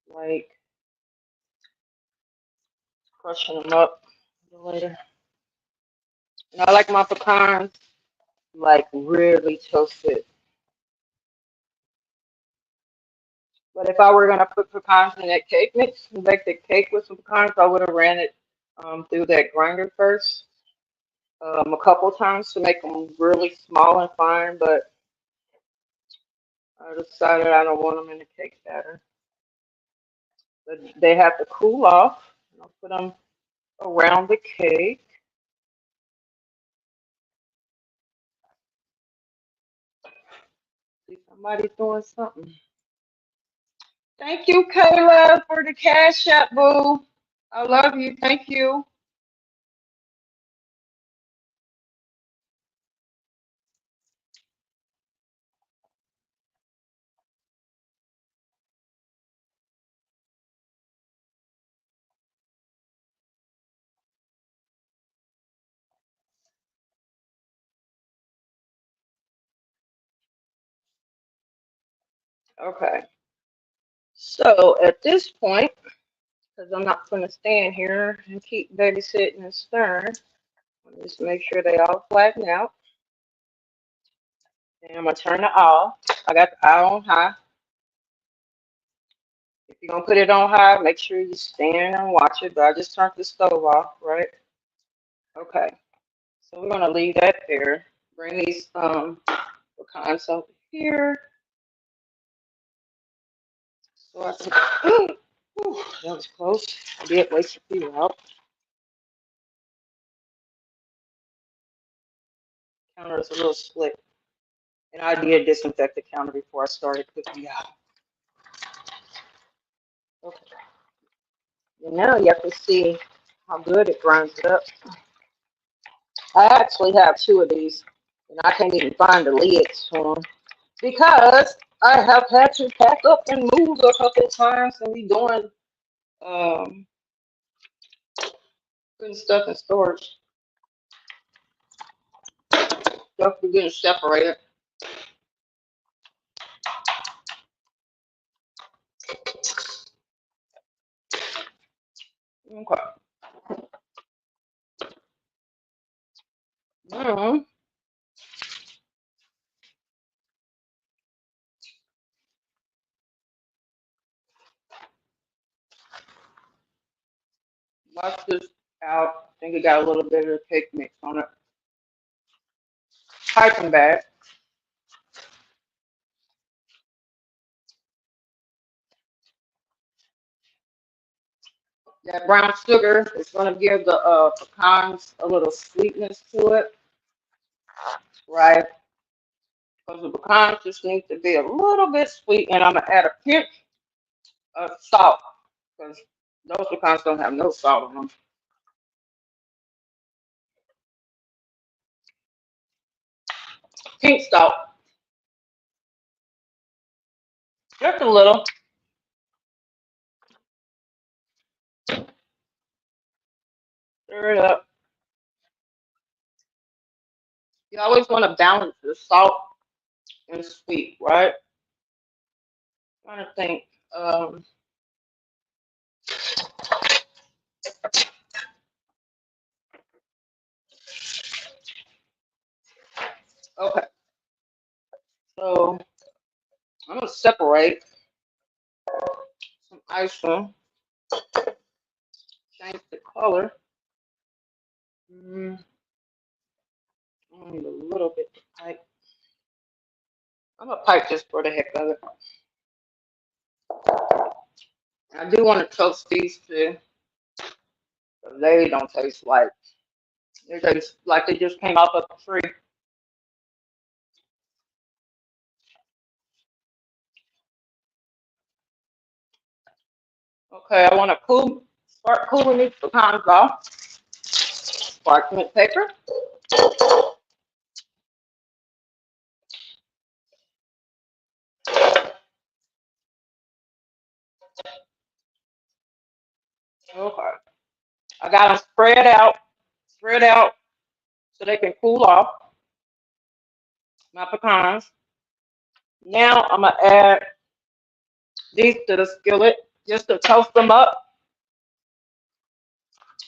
Speaker 1: like crushing them up later. And I like my pecans like really toasted. But if I were gonna put pecans in that cake mix and bake the cake with some pecans, I would have ran it through that grinder first a couple times to make them really small and fine. But I decided I don't want them in the cake batter. But they have to cool off. I'll put them around the cake. See, somebody's doing something. Thank you, Kayla, for the cash app, boo. I love you. Thank you. Okay. So at this point, because I'm not going to stand here and keep babysitting and stirring, just make sure they all flatten out. And I'm going to turn the off. I got the eye on high. If you're going to put it on high, make sure you stand and watch it. But I just turned the stove off, right? Okay. So we're going to leave that there. Bring these pecans over here. So I can. Whew, that was close. I did waste a few out. Counter is a little slick. And I did disinfect the counter before I started cooking out. Okay. And now you have to see how good it grinds it up. I actually have two of these, and I can't even find the lids for them because I have had to pack up and move a couple times and be doing um, putting stuff in storage. Stuff be getting separated. Okay. Mm-hmm. Wash this out. I think it got a little bit of cake mix on it. Piping bag. That brown sugar is going to give the pecans a little sweetness to it, right? Because the pecans just need to be a little bit sweet, and I'm going to add a pinch of salt because those pecans don't have no salt on them. Pink salt, just a little. Stir it up. You always want to balance the salt and sweet, right? I'm trying to think. Um, okay, so I'm going to separate some icing, change the color. Mm, I need a little bit to pipe. I'm gonna pipe just for the heck of it. I do want to toast these too, but they don't taste like they taste like they just came off of a tree. Okay, I want to start cooling these pecans off. Parchment paper. Okay, I got them spread out spread out so they can cool off my pecans. Now I'm gonna add these to the skillet just to toast them up.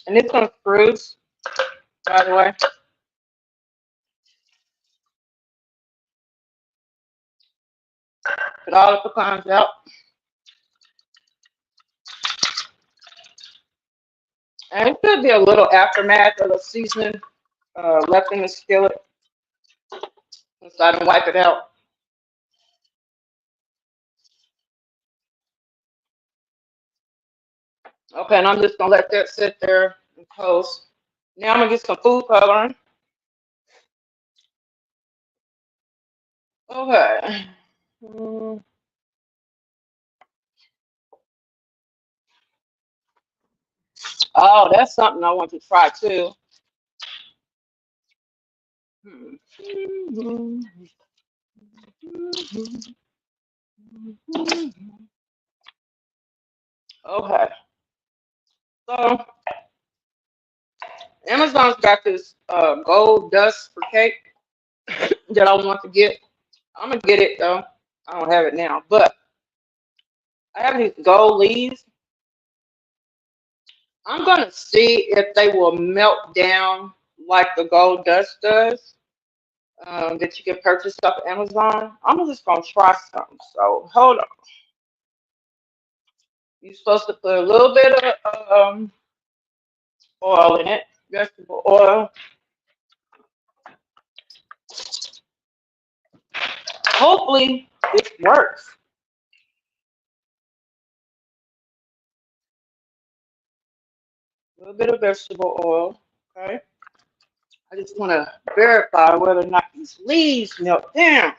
Speaker 1: And this one's screws, by the way. Put all the pecans out. And it could be a little aftermath of the seasoning left in the skillet since I didn't wipe it out. Okay, and I'm just gonna let that sit there and toast. Now I'm gonna get some food coloring. Okay. Mm, oh, that's something I want to try too. Hmm. Okay. So Amazon's got this gold dust for cake that I want to get. I'm gonna get it though. I don't have it now, but I have these gold leaves. I'm gonna see if they will melt down like the gold dust does that you can purchase off Amazon. I'm just gonna try something. So hold on. You're supposed to put a little bit of oil in it, vegetable oil. Hopefully this works. A little bit of vegetable oil. Okay. I just want to verify whether or not these leaves melt down.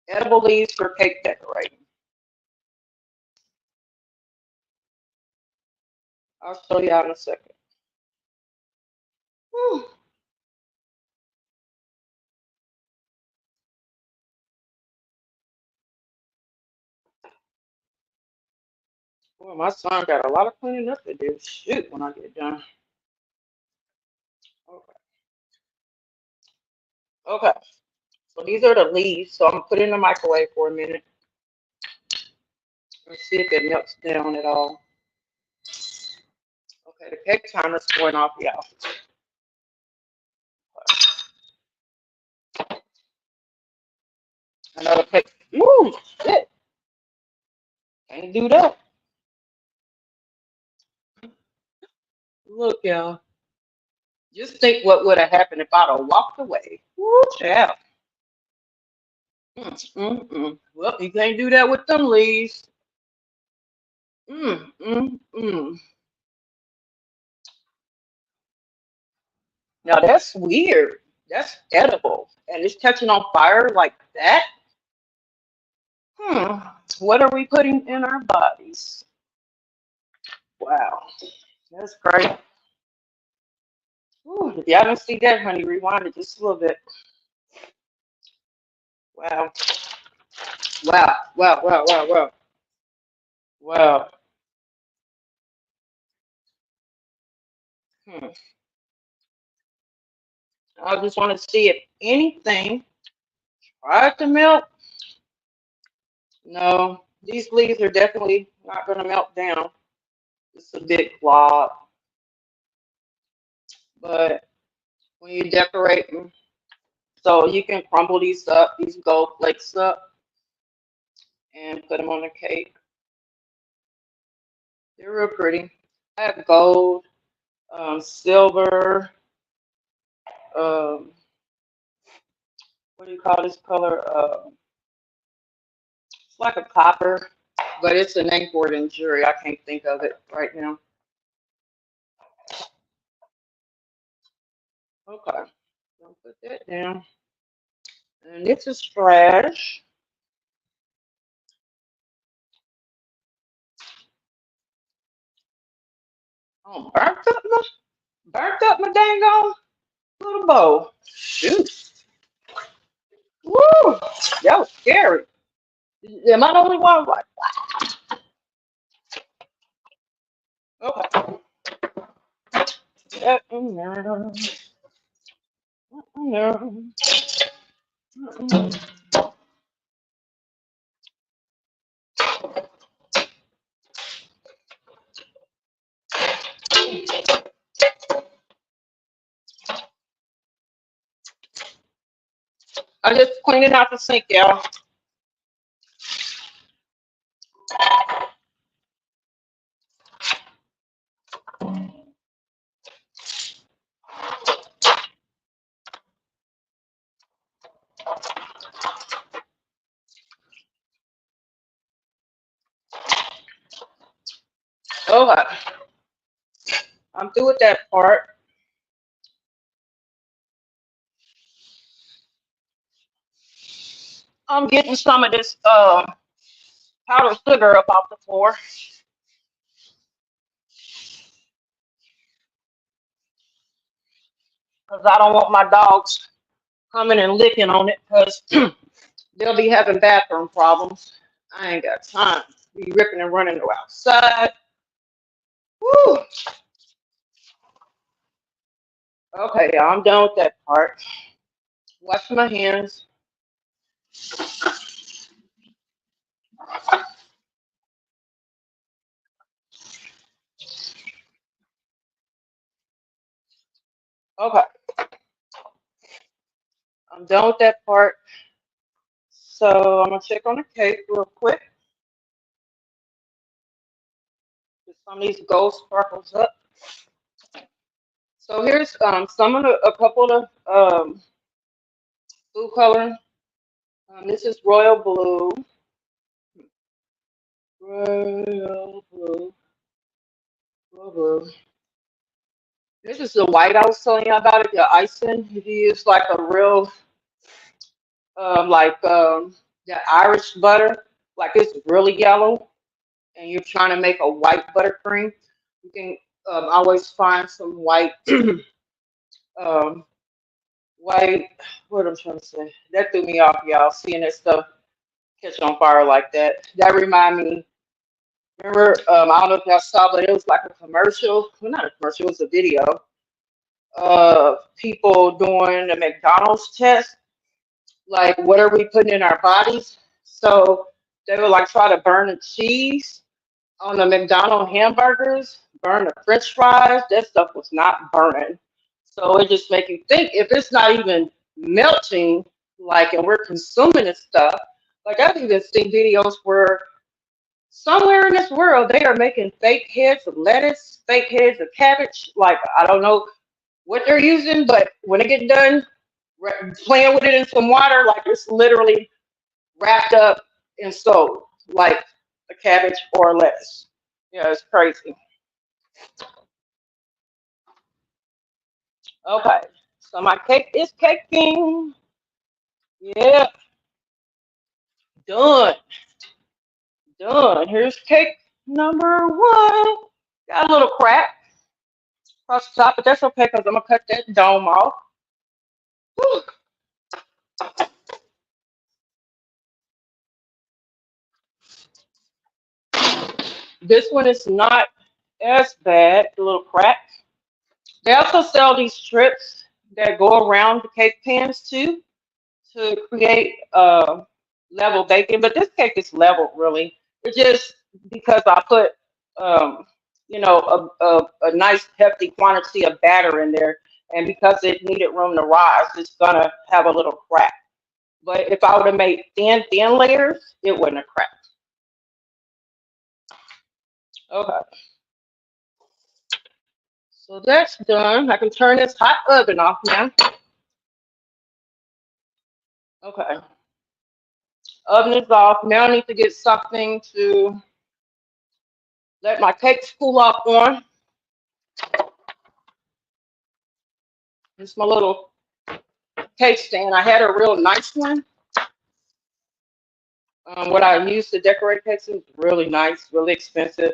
Speaker 1: Edible leaves for cake decorating. I'll show you out in a second. Whew. Boy, my son got a lot of cleaning up to do. Shoot, when I get done. Okay. Okay. So these are the leaves. So I'm gonna put it in the microwave for a minute and see if it melts down at all. Okay, the cake timer's going off, y'all. Another cake. Ooh, shit. Can't do that. Look, y'all. Just think what would have happened if I'd have walked away. Woo, child. Well, you can't do that with them leaves. Mm, mm, mm. Now that's weird. That's edible. And it's catching on fire like that? Hmm. What are we putting in our bodies? Wow. That's great. Ooh, if y'all didn't see that, honey, rewind it just a little bit. Wow. Wow. Wow. Wow. Wow. Wow. Wow. Hmm. I just want to see if anything tried to melt. No, these leaves are definitely not going to melt down. It's a big blob. But when you decorate them, so you can crumble these up, these gold flakes up, and put them on the cake. They're real pretty. I have gold, silver, um, what do you call this color? It's like a copper, but it's a name for it in jewelry. I can't think of it right now. Okay, I'll put that down. And this is trash. Oh, burnt up my dang on little bowl. Shoot. Woo! That was scary. Am I the only one? Like, Okay. That in there. In there. I just cleaned out the sink, y'all. Okay. I'm through with that part. I'm getting some of this powdered sugar up off the floor because I don't want my dogs coming and licking on it because they'll be having bathroom problems. I ain't got time to be ripping and running to outside. Woo. Okay, y'all, I'm done with that part. Wash my hands. Okay, I'm done with that part. So I'm gonna check on the cake real quick. Get some of these gold sparkles up. So here's some of a couple of food coloring. This is royal blue. Royal blue. Royal blue. This is the white I was telling you about it, the icing. If you use like a real like the Irish butter, like it's really yellow, and you're trying to make a white buttercream, you can always find some white um, white. What I'm trying to say. That threw me off, y'all. Seeing that stuff catch on fire like that. That remind me. Remember, I don't know if y'all saw, but it was like a commercial. Well, not a commercial. It was a video of people doing the McDonald's test. Like, what are we putting in our bodies? So they would like try to burn the cheese on the McDonald's hamburgers, burn the French fries. That stuff was not burning. So it just make you think if it's not even melting, like, and we're consuming this stuff. Like I've even seen videos where somewhere in this world they are making fake heads of lettuce, fake heads of cabbage. Like I don't know what they're using, but when they get done playing with it in some water, like it's literally wrapped up and sold like a cabbage or a lettuce. Yeah, it's crazy. Okay, so my cake is caking. Yeah, done, done. Here's cake number one. Got a little crack across the top, but that's okay because I'm gonna cut that dome off. Whew. This one is not as bad, the little crack. They also sell these strips that go around the cake pans too to create level baking, but this cake is leveled really. It's just because I put um, a nice hefty quantity of batter in there, and because it needed room to rise, it's gonna have a little crack. But if I would have made thin layers, it wouldn't have cracked. Okay, so that's done. I can turn this hot oven off now. Okay, oven is off. Now I need to get something to let my cakes cool off on. It's my little cake stand. I had a real nice one. What I used to decorate cakes is really nice, really expensive.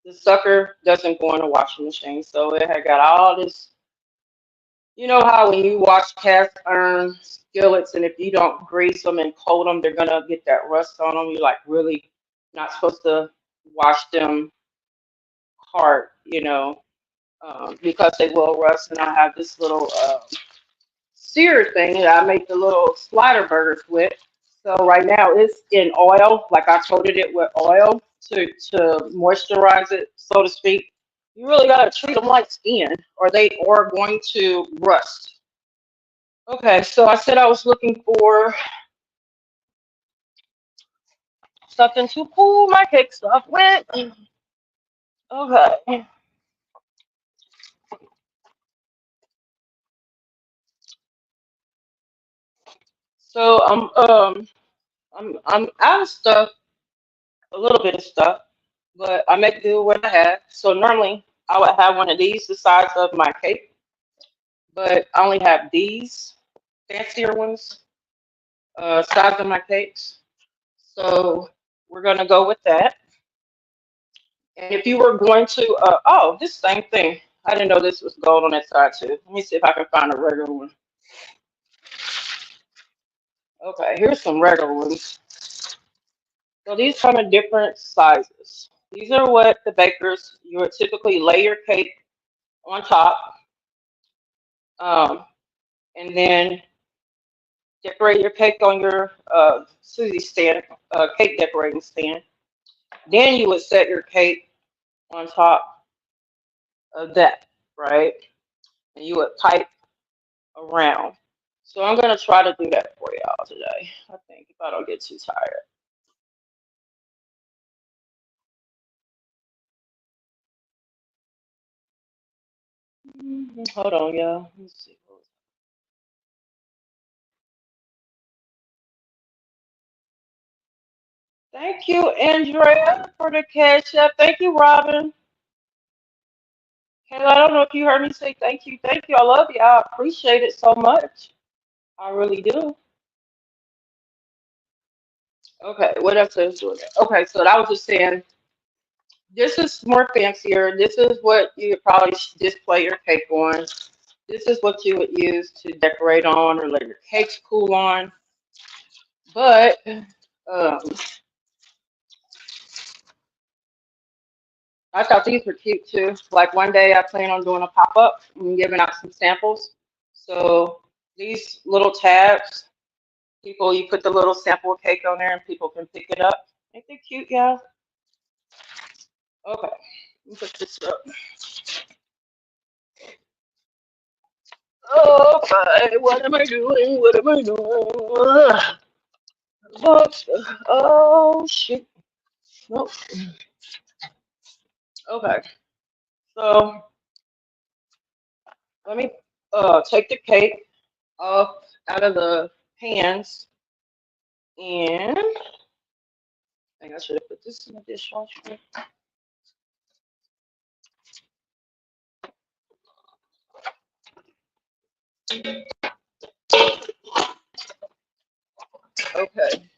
Speaker 1: The sucker doesn't go in a washing machine, so it had got all this. You know how when you wash cast iron skillets, and if you don't grease them and coat them, they're gonna get that rust on them. You're like really not supposed to wash them hard, because they will rust. And I have this little sear thing that I make the little slider burgers with. So right now it's in oil, like I coated it with oil to moisturize it, so to speak. You really gotta treat them like skin, or they are going to rust. Okay, so I said I was looking for something to cool my cake stuff with. Okay, so I'm out of stuff, a little bit of stuff, but I make do with what I have. So normally I would have one of these the size of my cake, but I only have these fancier ones, size of my cakes. So we're gonna go with that. And if you were going to, oh, this same thing. I didn't know this was gold on that side too. Let me see if I can find a regular one. Okay, here's some regular ones. So these come in different sizes. These are what the bakers, you would typically lay your cake on top, um, and then decorate your cake on your Suzy stand, cake decorating stand. Then you would set your cake on top of that, right? And you would pipe around. So I'm gonna try to do that for y'all today. I think if I don't get too tired. Hold on, y'all. Let's see. Thank you, Andrea, for the cash app. Thank you, Robin. Kayla, I don't know if you heard me say thank you. Thank you. I love you. I appreciate it so much. I really do. Okay, what else is doing that? Okay, so I was just saying, this is more fancier. This is what you would probably display your cake on. This is what you would use to decorate on or let your cakes cool on. But um, I thought these were cute too. Like one day I plan on doing a pop up and giving out some samples. So these little tabs, people, you put the little sample cake on there and people can pick it up. Ain't they cute, y'all? Okay, let me put this up. Okay, what am I doing? What am I doing? Ugh. What? Oh, shit. Nope. Okay, so let me take the cake off out of the pans, and I think I should have put this in the dishwasher. Okay.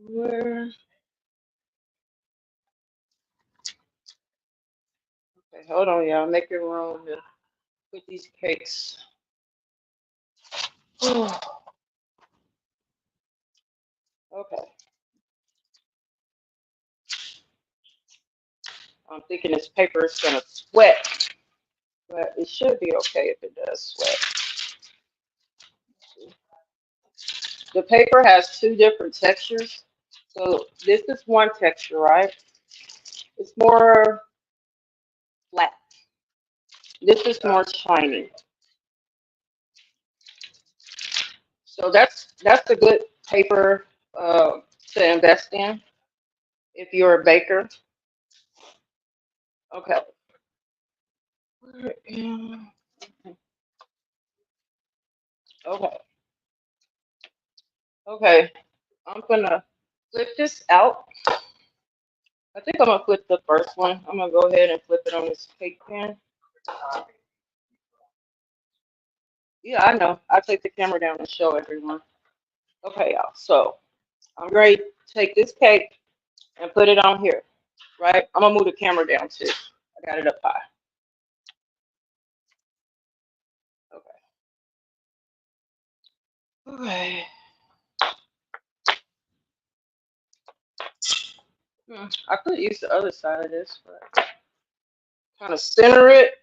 Speaker 1: Where? Okay, hold on, y'all. Making room to put these cakes. Okay. I'm thinking this paper is gonna sweat, but it should be okay if it does sweat. The paper has two different textures. So this is one texture, right? It's more flat. This is more shiny. So that's a good paper to invest in if you're a baker. Okay. Okay. Okay. I'm gonna flip this out. I think I'm gonna flip the first one. I'm gonna go ahead and flip it on this cake pan. Yeah, I know. I take the camera down and show everyone. Okay, y'all. So I'm ready to take this cake and put it on here. Right? I'm gonna move the camera down too. I got it up high. Okay. Okay. I could use the other side of this, but kind of center it.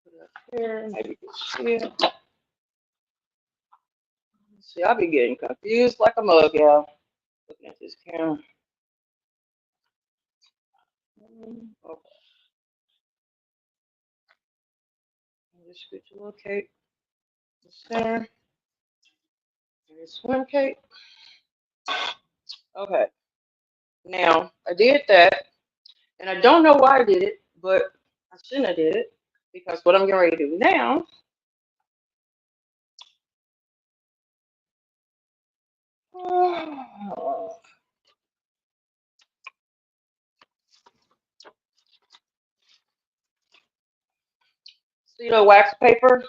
Speaker 1: Put it up here. Maybe you can see it. See, I'll be getting confused like a mug, y'all. Looking at this camera. Okay. Just get your little cake. The center. Here's one cake. Okay. Now, I did that, and I don't know why I did it, but I shouldn't have did it because what I'm getting ready to do now. See the wax paper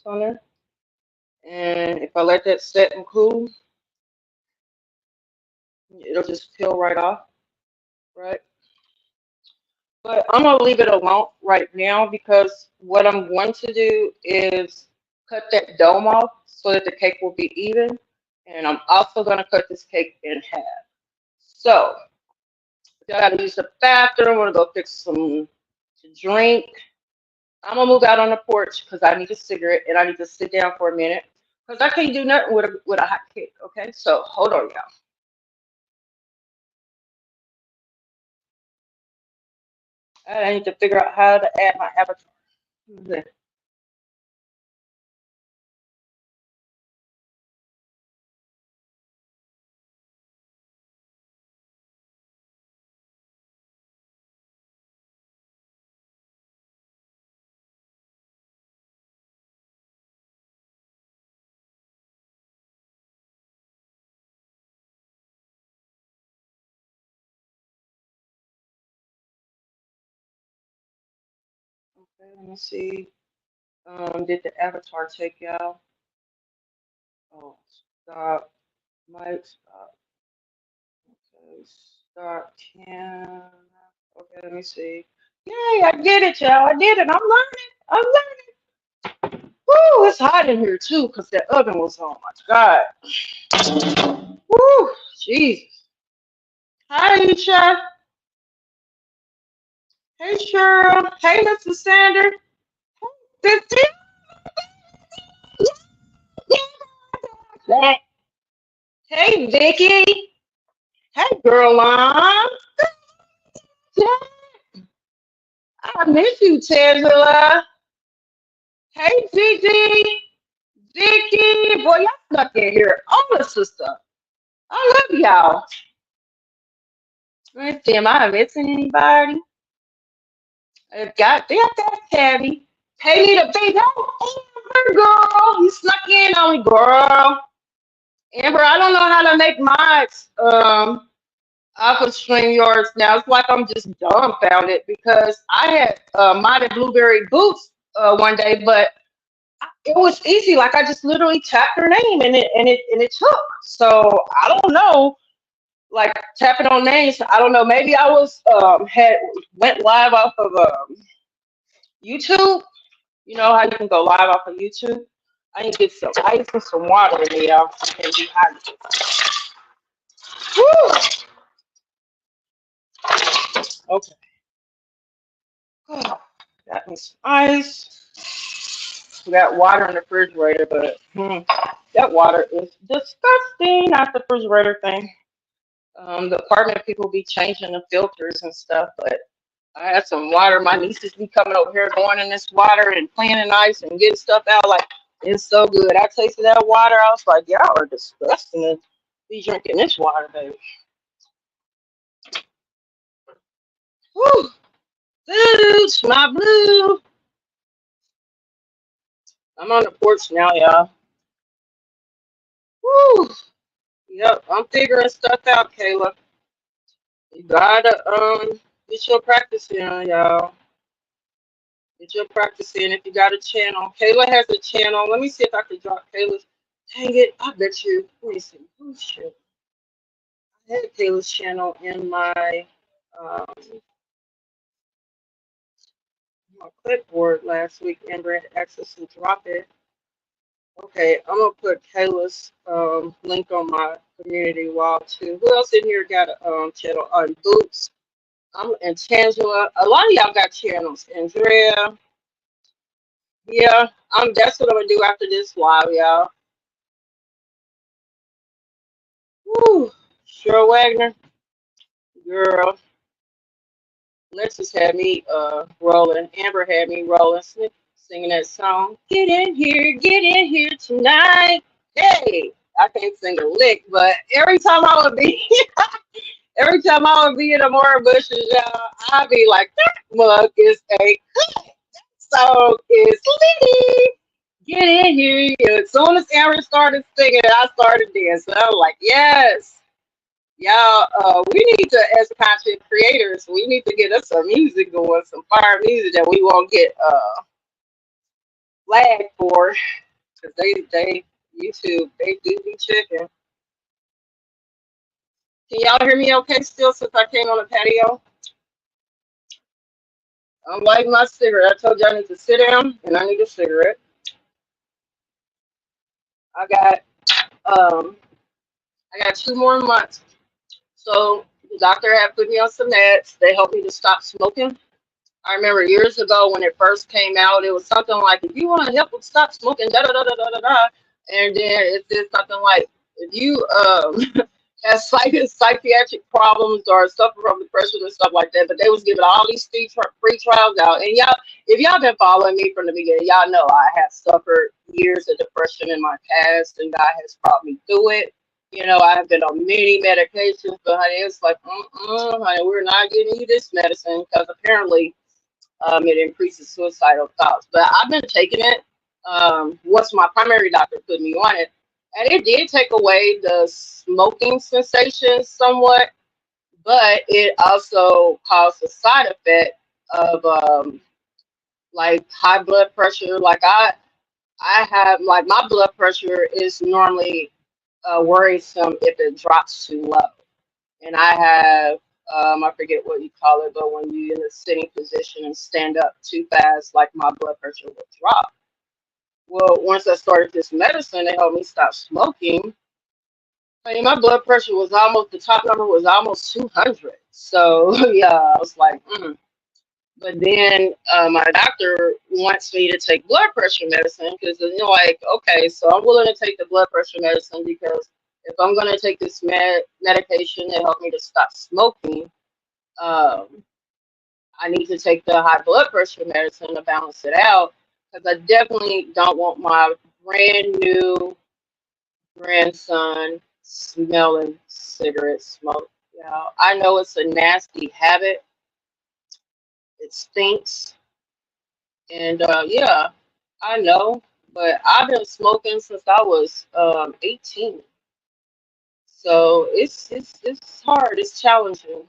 Speaker 1: on there, and if I let that set and cool, it'll just peel right off, right? But I'm gonna leave it alone right now because what I'm going to do is cut that dome off so that the cake will be even, and I'm also gonna cut this cake in half. So I gotta use the bathroom. I'm gonna go fix some to drink. I'm gonna move out on the porch because I need a cigarette and I need to sit down for a minute because I can't do nothing with a hot cake. Okay, so hold on, y'all. I need to figure out how to add my avatar. Okay, let me see. Did the avatar take y'all? Oh, stop. Mic stop. Okay, start cam. Okay, let me see. Yay, I did it, y'all. I did it. I'm learning. I'm learning. Woo, it's hot in here too because that oven was on. My God. Woo, Jesus. Hi, Isha. Hey, Cheryl. Hey, Mr. Sanders. Sister. Hey, Vicky. Hey, girl. I miss you, Tangela. Hey, Gigi. Vicky. Boy, y'all stuck in here. All the sister. I love y'all. Let's see, am I missing anybody? Goddamn, that's Tabby. Pay me the big Amber, girl. You snuck in on me, girl. Amber, I don't know how to make my off of StreamYards now. It's like I'm just dumbfounded because I had modded Blueberry Boots one day, but it was easy. Like I just literally tapped her name and it took. So I don't know. Like tapping on names, I don't know. Maybe I was had went live off of YouTube. You know how you can go live off of YouTube. I need to get some ice and some water in me, y'all. I can't be hot. Woo! Okay. Got me some ice. We got water in the refrigerator, but that water is disgusting. Not the refrigerator thing. The apartment people be changing the filters and stuff, but I had some water. My nieces be coming over here going in this water and playing in ice and getting stuff out. Like, it's so good. I tasted that water. I was like, y'all are disgusting to be drinking this water, baby. Woo! Boots, my blue. I'm on the porch now, y'all. Woo! Yep, I'm figuring stuff out, Kayla. You gotta get your practice in, y'all. Get your practice in if you got a channel. Kayla has a channel. Let me see if I can drop Kayla's. Dang it, I bet you. Let me see. Oh shit. I had Kayla's channel in um my clipboard last week. Amber had access to drop it. Okay, I'm gonna put Kayla's link on my community wall too. Who else in here got a channel on Boots? I'm and Tangela. A lot of y'all got channels. Andrea. Yeah, that's what I'm gonna do after this live, y'all. Woo. Cheryl Wagner, girl. Lexus had me rolling. Amber had me rolling, singing that song. Get in here tonight. Hey, I can't sing a lick, but every time I would be in the more bushes, y'all, I'd be like, that mug is a song is litty. Get in here. As soon as Amber started singing, I started dancing. I was like, yes. Y'all, we need to, as content creators, we need to get us some music going, some fire music that we won't get flagged for, because they YouTube, they do be checking. Can y'all hear me okay still since I came on the patio? I'm lighting my cigarette. I told you I need to sit down and I need a cigarette. I got um I got 2 more months. So the doctor had put me on some meds. They helped me to stop smoking. I remember years ago when it first came out, it was something like, if you want to help with stop smoking, da da da da da da da. And then it said something like, if you have psychiatric problems or suffer from depression and stuff like that. But they was giving all these free trials out. And y'all, if y'all been following me from the beginning, y'all know I have suffered years of depression in my past, and God has brought me through it. You know, I have been on many medications, but honey, it's like, honey, we're not giving you this medicine because apparently it increases suicidal thoughts. But I've been taking it. Once my primary doctor put me on it, and it did take away the smoking sensation somewhat, but it also caused a side effect of like high blood pressure. Like I have like my blood pressure is normally worrisome if it drops too low, and I have I forget what you call it, but when you're in a sitting position and stand up too fast, like my blood pressure will drop. Well, once I started this medicine, it helped me stop smoking. I mean, my blood pressure was almost, the top number was almost 200. So, yeah, I was like, mm. But then my doctor wants me to take blood pressure medicine because, you know, like, okay, so I'm willing to take the blood pressure medicine because if I'm going to take this medication to help me to stop smoking, um, I need to take the high blood pressure medicine to balance it out because I definitely don't want my brand new grandson smelling cigarette smoke. You know, I know it's a nasty habit. It stinks, and yeah, I know. But I've been smoking since I was 18, so it's hard. It's challenging.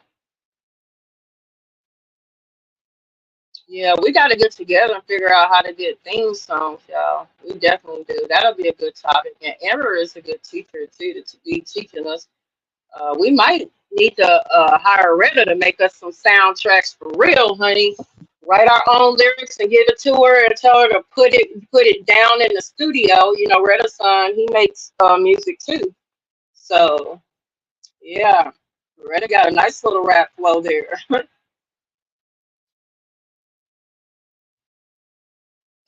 Speaker 1: Yeah, we got to get together and figure out how to get theme songs, y'all. We definitely do. That'll be a good topic. And Amber is a good teacher too to be teaching us. We might need to hire Retta to make us some soundtracks for real, honey. Write our own lyrics and give it to her and tell her to put it down in the studio. You know, Retta's son, he makes music too. So yeah, Retta got a nice little rap flow there.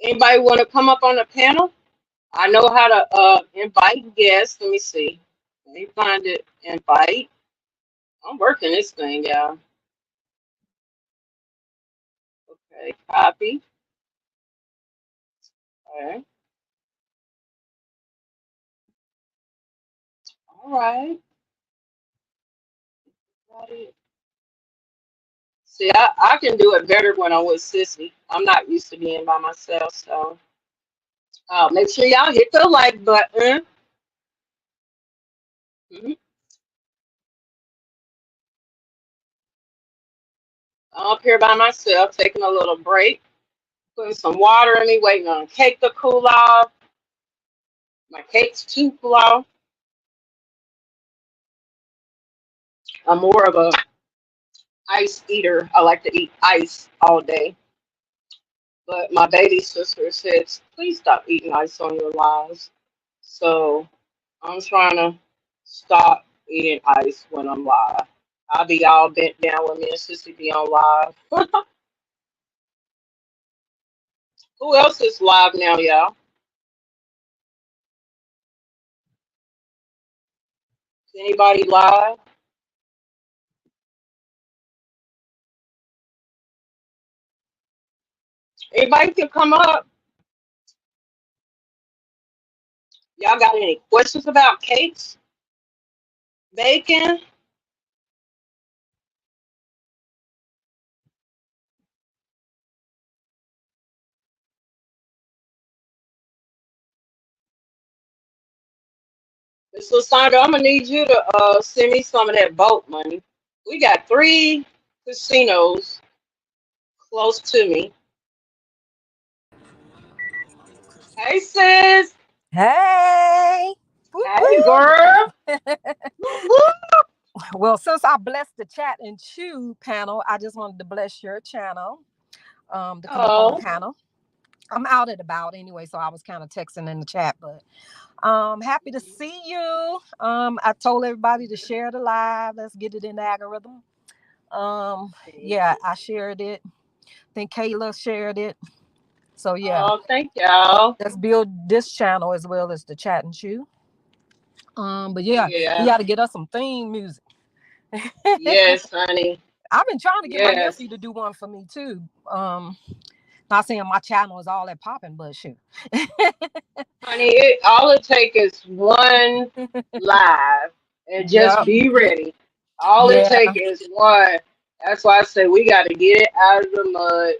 Speaker 1: Anybody want to come up on the panel? I know how to invite guests. Let me see. Let me find it. Invite. I'm working this thing, y'all. Okay, copy. Okay. All right. Got it. See, I can do it better when I'm with Sissy. I'm not used to being by myself, so make sure y'all hit the like button. Mhm. I'm up here by myself, taking a little break, putting some water in me, waiting on a cake to cool off. My cake's too cool off. I'm more of a ice eater. I like to eat ice all day. But my baby sister says, please stop eating ice on your lives. So I'm trying to stop eating ice when I'm live. I'll be all bent down when me and Sissy be on live. Who else is live now, y'all? Is anybody live? Anybody can come up. Y'all got any questions about cakes, bacon? Miss Lasandra, I'm gonna need you to send me some of that boat money. We got 3 casinos close to me. Hey sis.
Speaker 2: Hey. Whoop,
Speaker 1: Hey girl.
Speaker 2: whoop.
Speaker 1: Woo, woo.
Speaker 2: Well, since I blessed the chat and chew panel, I just wanted to bless your channel to come up on the
Speaker 1: Oh,
Speaker 2: panel. I'm out and about anyway, so I was kind of texting in the chat, but happy to see you. I told everybody to share the live. Let's get it in the algorithm. Yeah, I shared it. I think Kayla shared it. So yeah,
Speaker 1: oh, thank y'all.
Speaker 2: let's build this channel as well as the chat and chew. But yeah, we
Speaker 1: Yeah.
Speaker 2: got to get us some theme music.
Speaker 1: Yes, honey.
Speaker 2: I've been trying to get my
Speaker 1: Yes.
Speaker 2: nephew to do one for me too. Not saying my channel is all that popping, but shoot.
Speaker 1: Honey, all it takes is one live and just
Speaker 2: Yep.
Speaker 1: be ready. All it
Speaker 2: Yeah.
Speaker 1: takes is one. That's why I say we got to get it out of the mud,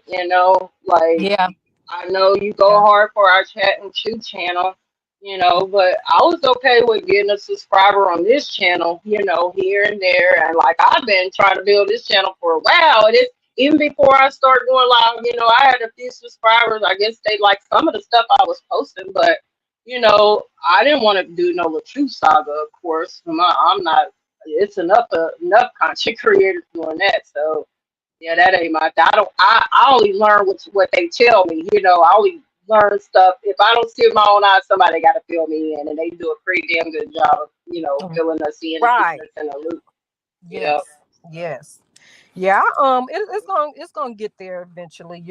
Speaker 1: like
Speaker 2: Yeah.
Speaker 1: I know you go
Speaker 2: Yeah.
Speaker 1: hard for our chat and chew channel, but I was okay with getting a subscriber on this channel, here and there. And like I've been trying to build this channel for a while. And it's even before I started going live, I had a few subscribers. I guess they like some of the stuff I was posting, but I didn't want to do no LaTrue saga, of course. I'm not. It's enough content creators doing that. So yeah, that ain't my. I don't. I only learn what they tell me. I only learn stuff if I don't see with my own eyes. Somebody got to fill me in, and they do a pretty damn good job of filling us in and keeping
Speaker 2: Right.
Speaker 1: us in the loop.
Speaker 2: Yes.
Speaker 1: Yeah.
Speaker 2: Yes. Yeah. It's gonna get there eventually.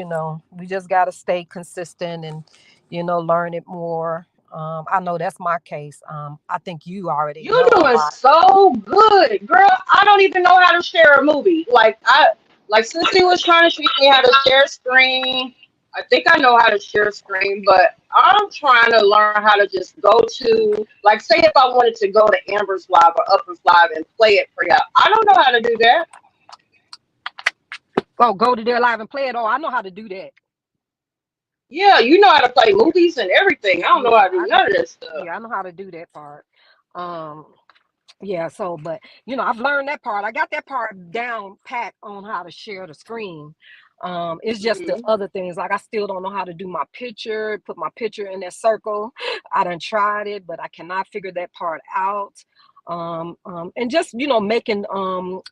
Speaker 2: We just gotta stay consistent and learn it more. I know that's my case. I think you already
Speaker 1: You're
Speaker 2: know a
Speaker 1: doing
Speaker 2: lot.
Speaker 1: so good, girl. I don't even know how to share a movie. Like Sissy was trying to teach me how to share screen. I think I know how to share screen, but I'm trying to learn how to just go to, like, say if I wanted to go to Amber's Live or Upper's Live and play it for y'all. I don't know how to do that.
Speaker 2: Oh, go to their live and play it. Oh, I know how to do that.
Speaker 1: Yeah, you know how to play movies and everything. I don't know
Speaker 2: Yeah,
Speaker 1: how to do none of this stuff.
Speaker 2: I know how to do that part. Um, Yeah, so but I've learned that part. I got that part down pat on how to share the screen. It's just the
Speaker 1: Hmm.
Speaker 2: other things. Like I still don't know how to do my picture, put my picture in that circle. I done tried it, but I cannot figure that part out. And just making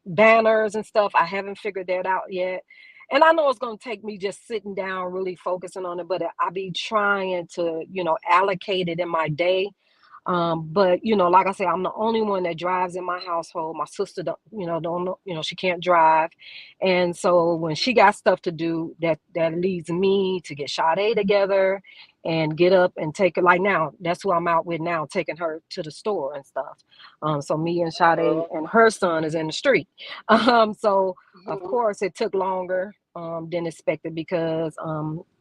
Speaker 2: banners and stuff. I haven't figured that out yet. And I know it's gonna take me just sitting down, really focusing on it, but I be trying to, allocate it in my day, but like I said, I'm the only one that drives in my household. My sister don't know, she can't drive. And so when she got stuff to do, that leads me to get Sade together and get up and take her. Like now, that's who I'm out with now, taking her to the store and stuff. So me and Sade
Speaker 1: Oh.
Speaker 2: and her son is in the street. So of
Speaker 1: Mhm.
Speaker 2: course it took longer than expected because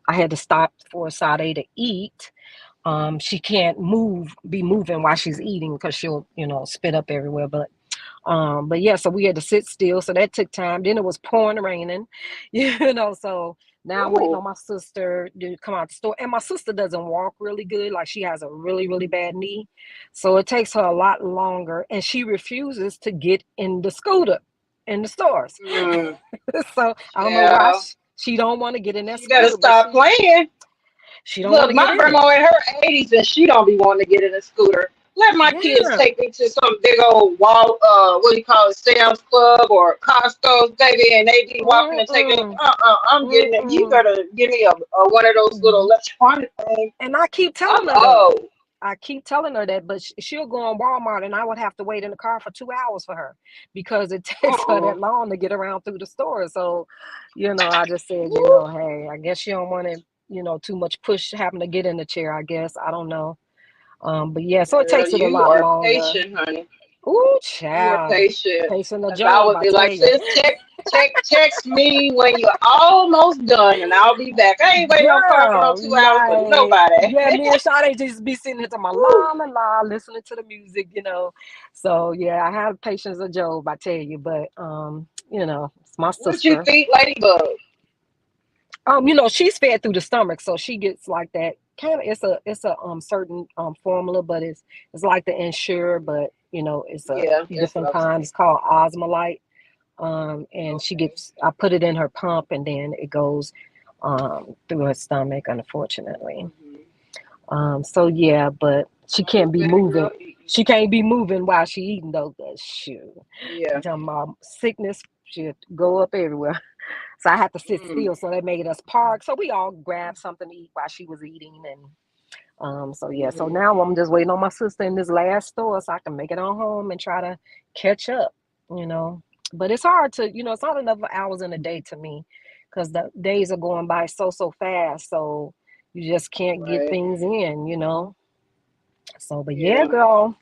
Speaker 2: I had to stop for Sade to eat. She can't be moving while she's eating because she'll spit up everywhere. But yeah, so we had to sit still, so that took time. Then it was pouring raining. So now I'm waiting
Speaker 1: Ooh.
Speaker 2: on my sister to come out the store. And my sister doesn't walk really good. Like she has a really, really bad knee, so it takes her a lot longer, and she refuses to get in the scooter in the stores.
Speaker 1: Mm.
Speaker 2: So I don't know why
Speaker 1: Yeah.
Speaker 2: she don't want to get in that
Speaker 1: She better
Speaker 2: scooter, but
Speaker 1: stop playing.
Speaker 2: she don't want
Speaker 1: Look,
Speaker 2: to get
Speaker 1: my
Speaker 2: in it.
Speaker 1: grandma in her 80s and she don't be wanting to get in a scooter. Let my kids
Speaker 2: Yeah.
Speaker 1: take me to some big old wall, what do you call it, Sam's Club or Costco's, baby, and they be walking and taking it.
Speaker 2: Mm-mm.
Speaker 1: I'm getting it. You
Speaker 2: Mm-mm.
Speaker 1: better give me a one of those little electronic things.
Speaker 2: And I keep
Speaker 1: I'm
Speaker 2: telling her that.
Speaker 1: old.
Speaker 2: I keep telling her that, but she'll go on Walmart and I would have to wait in the car for 2 hours for her because it takes her that
Speaker 1: Uh-uh.
Speaker 2: long to get around through the store. So, I just said,
Speaker 1: Woo.
Speaker 2: hey, I guess she don't want to, too much push having to get in the chair, I guess. I don't know. But yeah, so it
Speaker 1: Girl,
Speaker 2: takes it a
Speaker 1: you
Speaker 2: lot
Speaker 1: are
Speaker 2: longer.
Speaker 1: patient, honey.
Speaker 2: Ooh,
Speaker 1: You are
Speaker 2: child.
Speaker 1: patient.
Speaker 2: Facing the
Speaker 1: Cause I
Speaker 2: job,
Speaker 1: would
Speaker 2: I
Speaker 1: be
Speaker 2: tell
Speaker 1: like,
Speaker 2: you.
Speaker 1: sis, text me when you're almost done, and I'll be back. I ain't waiting on car for no
Speaker 2: Girl,
Speaker 1: 2 hours for
Speaker 2: like,
Speaker 1: nobody.
Speaker 2: yeah, me and Sade just be sitting here to my
Speaker 1: Woo.
Speaker 2: la la la, listening to the music. So yeah, I have patience of Job, I tell you, but it's my
Speaker 1: What did you
Speaker 2: sister.
Speaker 1: feed Ladybug?
Speaker 2: She's fed through the stomach, so she gets like that kind of it's a certain formula, but it's like the Ensure, but it's a
Speaker 1: Yeah, that's what
Speaker 2: different
Speaker 1: I was
Speaker 2: kind.
Speaker 1: thinking.
Speaker 2: It's called Osmolite. And
Speaker 1: Okay.
Speaker 2: I put it in her pump and then it goes through her stomach, unfortunately.
Speaker 1: Hmm.
Speaker 2: So yeah, but she
Speaker 1: Well, you
Speaker 2: can't be
Speaker 1: better
Speaker 2: moving.
Speaker 1: go eating.
Speaker 2: She can't be moving while she eating though. Cause shoot, you
Speaker 1: Yeah.
Speaker 2: talking about sickness should go up everywhere. So I had to sit
Speaker 1: Mm.
Speaker 2: still. So they made us park. So we all grabbed something to eat while she was eating. And so yeah. So
Speaker 1: Hmm.
Speaker 2: now I'm just waiting on my sister in this last store so I can make it on home and try to catch up. You know, but it's hard to it's not enough hours in a day to me because the days are going by so fast. So you just can't get
Speaker 1: Right.
Speaker 2: things in. So, but yeah,
Speaker 1: Yeah.
Speaker 2: girl.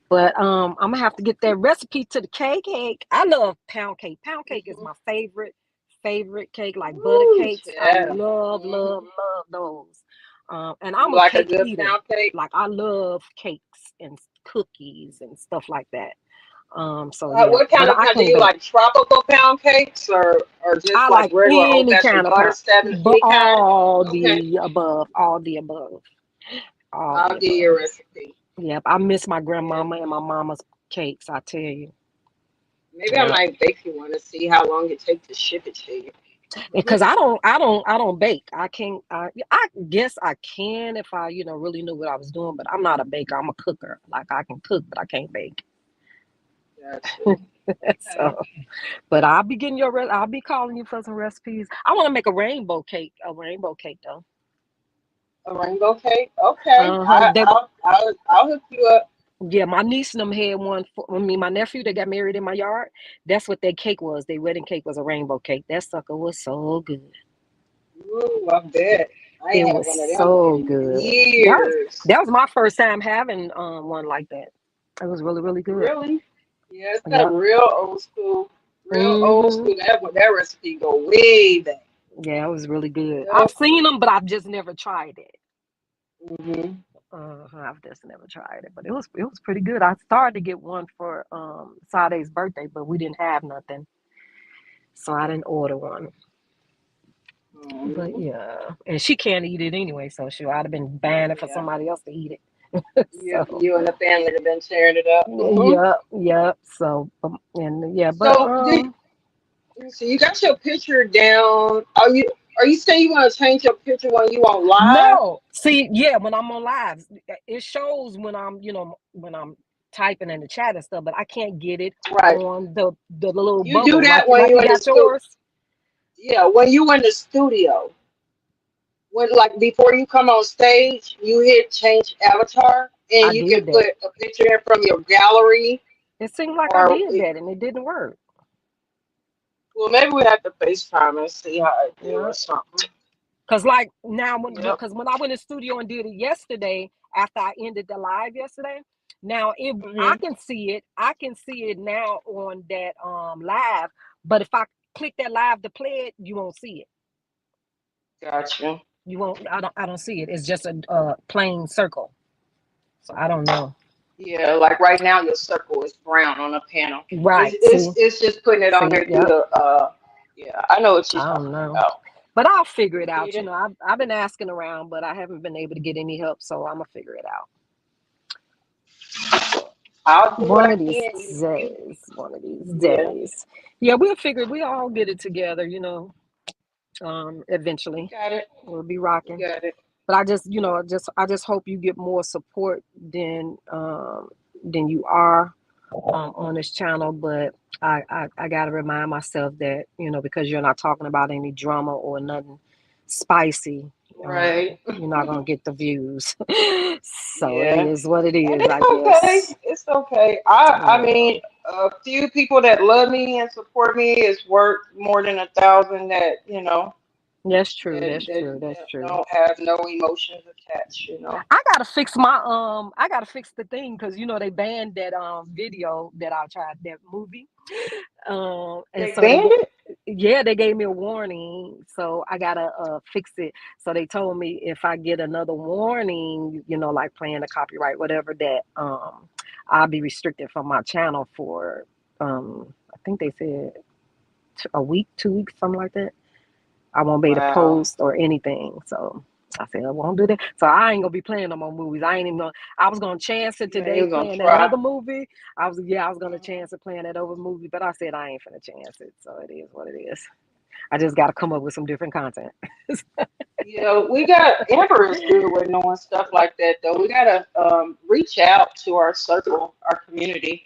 Speaker 2: But I'm gonna have to get that recipe to the cake. I love pound cake. Pound cake is
Speaker 1: Hmm.
Speaker 2: my favorite cake, like butter
Speaker 1: Woo,
Speaker 2: cakes. I
Speaker 1: yeah.
Speaker 2: love,
Speaker 1: Hmm.
Speaker 2: love, love those. And
Speaker 1: You
Speaker 2: I'm a
Speaker 1: like a
Speaker 2: cake
Speaker 1: good
Speaker 2: eater.
Speaker 1: pound cake?
Speaker 2: Like I love cakes and cookies and stuff like that. So yeah,
Speaker 1: What kind
Speaker 2: but
Speaker 1: of
Speaker 2: I
Speaker 1: pound? Do
Speaker 2: can't
Speaker 1: you
Speaker 2: bake.
Speaker 1: like tropical pound cakes or just
Speaker 2: I
Speaker 1: like
Speaker 2: like
Speaker 1: regular old
Speaker 2: any
Speaker 1: fashioned
Speaker 2: kind of pound,
Speaker 1: butterscotch
Speaker 2: but
Speaker 1: pecan? Okay,
Speaker 2: all the above, all
Speaker 1: I'll
Speaker 2: the
Speaker 1: give you a
Speaker 2: above.
Speaker 1: recipe.
Speaker 2: Yep, I miss my
Speaker 1: Yeah,
Speaker 2: grandmama and my mama's cakes. I tell you.
Speaker 1: maybe I
Speaker 2: Yep.
Speaker 1: might bake you one to see how long it takes to ship it to you.
Speaker 2: Because I don't bake. I can't. I guess I can if I really knew what I was doing, but I'm not a baker. I'm a cooker. Like I can cook, but I can't bake.
Speaker 1: Gotcha. Okay.
Speaker 2: So, but I'll be getting I'll be calling you for some recipes. I want to make a rainbow cake though.
Speaker 1: A rainbow cake? Okay.
Speaker 2: Uh huh.
Speaker 1: I'll hook you up.
Speaker 2: Yeah, my niece and them had one. My nephew that got married in my yard. That's what their cake was. Their wedding cake was a rainbow cake. That sucker was so good.
Speaker 1: Ooh, I bet. I
Speaker 2: It
Speaker 1: ain't had
Speaker 2: was
Speaker 1: one of them
Speaker 2: so
Speaker 1: in
Speaker 2: good. That was
Speaker 1: years.
Speaker 2: that was my first time having one like that. It was really really good.
Speaker 1: Really? Yeah, it's got
Speaker 2: Yep.
Speaker 1: real old school. Real old
Speaker 2: Hmm.
Speaker 1: school. That recipe go way back.
Speaker 2: Yeah, it was really good. I've
Speaker 1: Yep.
Speaker 2: seen them, but I've just never tried it.
Speaker 1: Hmm.
Speaker 2: I've just never tried it, but it was pretty good. I started to get one for Sade's birthday, but we didn't have nothing, so I didn't order one. But
Speaker 1: Hmm.
Speaker 2: yeah, and she can't eat it anyway, so she I'd have been buying it for
Speaker 1: Yeah.
Speaker 2: somebody else to eat it. So
Speaker 1: You and the family have been tearing it up. Hmm.
Speaker 2: yeah, yeah. So and yeah, but
Speaker 1: So, let me see. You got your picture down. Are you saying you want to change your picture when you on live?
Speaker 2: no. See, yeah, when I'm on live, it shows when I'm typing in the chat and stuff, but I can't get it
Speaker 1: Right.
Speaker 2: on the little
Speaker 1: You do
Speaker 2: bubble like
Speaker 1: that when
Speaker 2: like
Speaker 1: you
Speaker 2: you
Speaker 1: in the
Speaker 2: got
Speaker 1: stu.
Speaker 2: yours.
Speaker 1: Yeah, when you in the studio. When like before you come on stage, you hit change avatar, and
Speaker 2: I
Speaker 1: you can
Speaker 2: did that.
Speaker 1: put a picture in from your gallery.
Speaker 2: It seemed like I
Speaker 1: Or
Speaker 2: did that and it didn't work.
Speaker 1: well, maybe we have to FaceTime and see how it do or
Speaker 2: Yeah.
Speaker 1: something.
Speaker 2: Cause like now
Speaker 1: Yep.
Speaker 2: when I went in the studio and did it yesterday after I ended the live yesterday, now it I
Speaker 1: Hmm.
Speaker 2: can see it. I can see it now on that live, but if I click that live to play it, you won't see it.
Speaker 1: Gotcha.
Speaker 2: You won't I don't see it. It's just a plain circle. So I don't know.
Speaker 1: Yeah, like right now your circle is brown on the panel. It's
Speaker 2: Right.
Speaker 1: it's
Speaker 2: See?
Speaker 1: it's just putting it on
Speaker 2: See?
Speaker 1: there through
Speaker 2: Yep.
Speaker 1: the yeah, I know what you're
Speaker 2: I don't
Speaker 1: talking
Speaker 2: know.
Speaker 1: about.
Speaker 2: But I'll figure
Speaker 1: You
Speaker 2: it out.
Speaker 1: get it?
Speaker 2: I've been asking around, but I haven't been able to get any help, so I'm gonna figure it out.
Speaker 1: I'll do what
Speaker 2: One
Speaker 1: I
Speaker 2: of these
Speaker 1: can. You
Speaker 2: days. One of these
Speaker 1: yeah,
Speaker 2: days. Yeah, we'll all get it together,
Speaker 1: you
Speaker 2: eventually.
Speaker 1: got it.
Speaker 2: We'll be
Speaker 1: You
Speaker 2: rocking.
Speaker 1: got it.
Speaker 2: But I just,
Speaker 1: Yep.
Speaker 2: I just hope you get more support than you are on this channel. But I gotta remind myself that, because you're not talking about any drama or nothing spicy,
Speaker 1: Right.
Speaker 2: You're not gonna get the views. So it
Speaker 1: Yeah.
Speaker 2: is what it
Speaker 1: And
Speaker 2: is,
Speaker 1: it's
Speaker 2: I
Speaker 1: okay.
Speaker 2: guess.
Speaker 1: It's okay. I
Speaker 2: Yeah,
Speaker 1: mean, a few people that love me and support me is worth more than 1,000 that,
Speaker 2: that's true.
Speaker 1: that,
Speaker 2: That's
Speaker 1: that,
Speaker 2: true. That's
Speaker 1: that
Speaker 2: true.
Speaker 1: don't have no emotions attached.
Speaker 2: I gotta fix the thing because they banned that video that I tried, that movie. And
Speaker 1: They
Speaker 2: so
Speaker 1: banned it?
Speaker 2: they gave me a warning, so I gotta fix it. So they told me if I get another warning, like playing the copyright, whatever, that I'll be restricted from my channel for I think they said a week, 2 weeks, something like that. I won't be able to
Speaker 1: Wow.
Speaker 2: post or anything. So I said I won't do that. So I ain't gonna be playing no more movies. I ain't even gonna. I was gonna chance it
Speaker 1: You ain't
Speaker 2: today
Speaker 1: even gonna
Speaker 2: playing that
Speaker 1: try.
Speaker 2: other movie. I was gonna
Speaker 1: Mhm.
Speaker 2: chance it playing that other movie, but I said I ain't finna chance it. So it is what it is. I just got to come up with some different content.
Speaker 1: We got Amber is good with knowing stuff like that though. We gotta reach out to our circle, our community,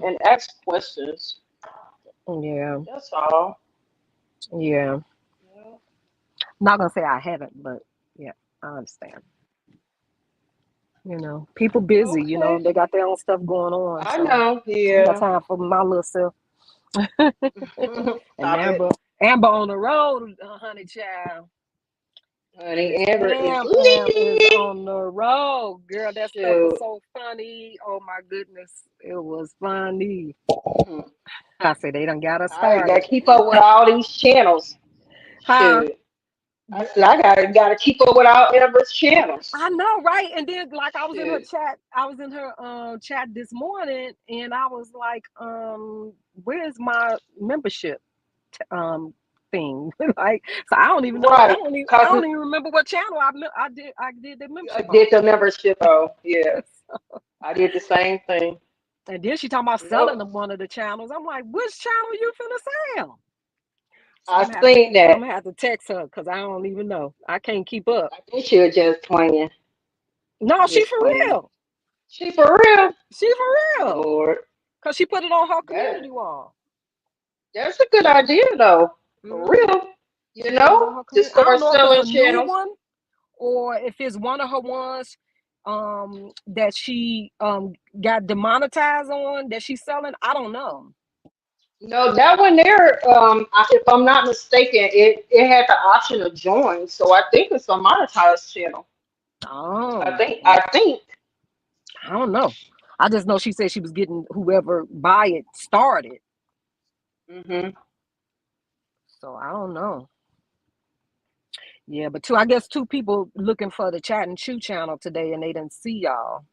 Speaker 1: and ask questions.
Speaker 2: Yeah,
Speaker 1: That's all.
Speaker 2: yeah.
Speaker 1: Yeah.
Speaker 2: Not gonna say I haven't, but yeah, I understand. People busy.
Speaker 1: Okay.
Speaker 2: They got their own stuff going on,
Speaker 1: I
Speaker 2: so
Speaker 1: know.
Speaker 2: I ain't got
Speaker 1: Yeah.
Speaker 2: time for my little self. And
Speaker 1: Stop it,
Speaker 2: Amber on the road, honey child. Miss
Speaker 1: honey. Amber is
Speaker 2: Pam is
Speaker 1: leaving.
Speaker 2: on the road. Girl, that stuff was
Speaker 1: Shoot.
Speaker 2: so funny. Oh my goodness. It was funny.
Speaker 1: Hmm.
Speaker 2: I said they done got us
Speaker 1: I
Speaker 2: started.
Speaker 1: gotta keep up with all these channels.
Speaker 2: Huh?
Speaker 1: Shoot. I said I gotta keep up with all Amber's channels.
Speaker 2: I know, right? And then like I was in her
Speaker 1: Shoot.
Speaker 2: chat, I was in her chat this morning and I was like, where's my membership thing? Like, so I don't even know.
Speaker 1: Right.
Speaker 2: I
Speaker 1: Cause
Speaker 2: don't even remember what channel I did the
Speaker 1: I
Speaker 2: membership
Speaker 1: did
Speaker 2: on.
Speaker 1: the membership. Oh, yeah. I did the same thing.
Speaker 2: And then she talking about selling
Speaker 1: Nope.
Speaker 2: them one of the channels. I'm like, which channel you finna sell? So
Speaker 1: I
Speaker 2: I'm gonna have to
Speaker 1: seen that.
Speaker 2: text her because I don't even know. I can't keep up.
Speaker 1: I think she was just playing.
Speaker 2: No,
Speaker 1: She
Speaker 2: she
Speaker 1: just
Speaker 2: for
Speaker 1: playing.
Speaker 2: real.
Speaker 1: She for real.
Speaker 2: She for real.
Speaker 1: Lord.
Speaker 2: Cause she put it on her
Speaker 1: That
Speaker 2: community wall.
Speaker 1: that's a good idea though. For
Speaker 2: Hmm.
Speaker 1: real.
Speaker 2: She put it on her
Speaker 1: To
Speaker 2: community. I don't
Speaker 1: start
Speaker 2: know if it's
Speaker 1: selling
Speaker 2: a new
Speaker 1: channels.
Speaker 2: one or if it's one of her ones that she got demonetized on that she's selling. I don't know.
Speaker 1: No, that one there, if I'm not mistaken, it had the option to join. So I think it's a monetized channel.
Speaker 2: Oh,
Speaker 1: I think.
Speaker 2: I don't know. I just know she said she was getting whoever buy it started.
Speaker 1: Hmm.
Speaker 2: So I don't know. Yeah, but I guess two people looking for the Chat and Chew channel today, and they didn't see y'all,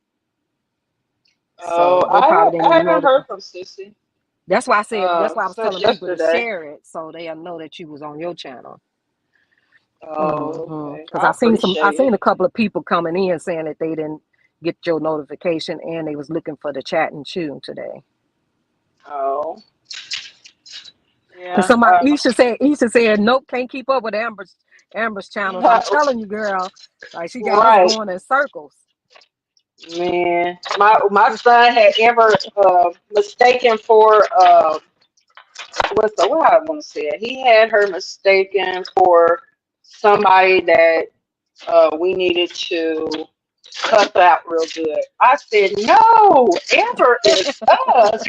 Speaker 1: Oh,
Speaker 2: so they probably didn't
Speaker 1: I
Speaker 2: even know
Speaker 1: haven't
Speaker 2: that.
Speaker 1: heard from Sissy
Speaker 2: That's why I said. That's why I was
Speaker 1: since
Speaker 2: telling people to
Speaker 1: yesterday.
Speaker 2: share it, so they'll know that you was on your channel.
Speaker 1: Oh, okay.
Speaker 2: Because
Speaker 1: I
Speaker 2: I
Speaker 1: appreciate
Speaker 2: seen
Speaker 1: it.
Speaker 2: a couple of people coming in saying that they didn't get your notification, and they was looking for the Chat and Chew today.
Speaker 1: Oh,
Speaker 2: Because
Speaker 1: yeah.
Speaker 2: somebody Isha said nope, can't keep up with Amber's channels. I'm telling you, girl, like she got us
Speaker 1: Right,
Speaker 2: going in circles.
Speaker 1: man. My son had ever mistaken for what I want to say it. He had her mistaken for somebody that we needed to cuss out real good. I said, no, Amber is us.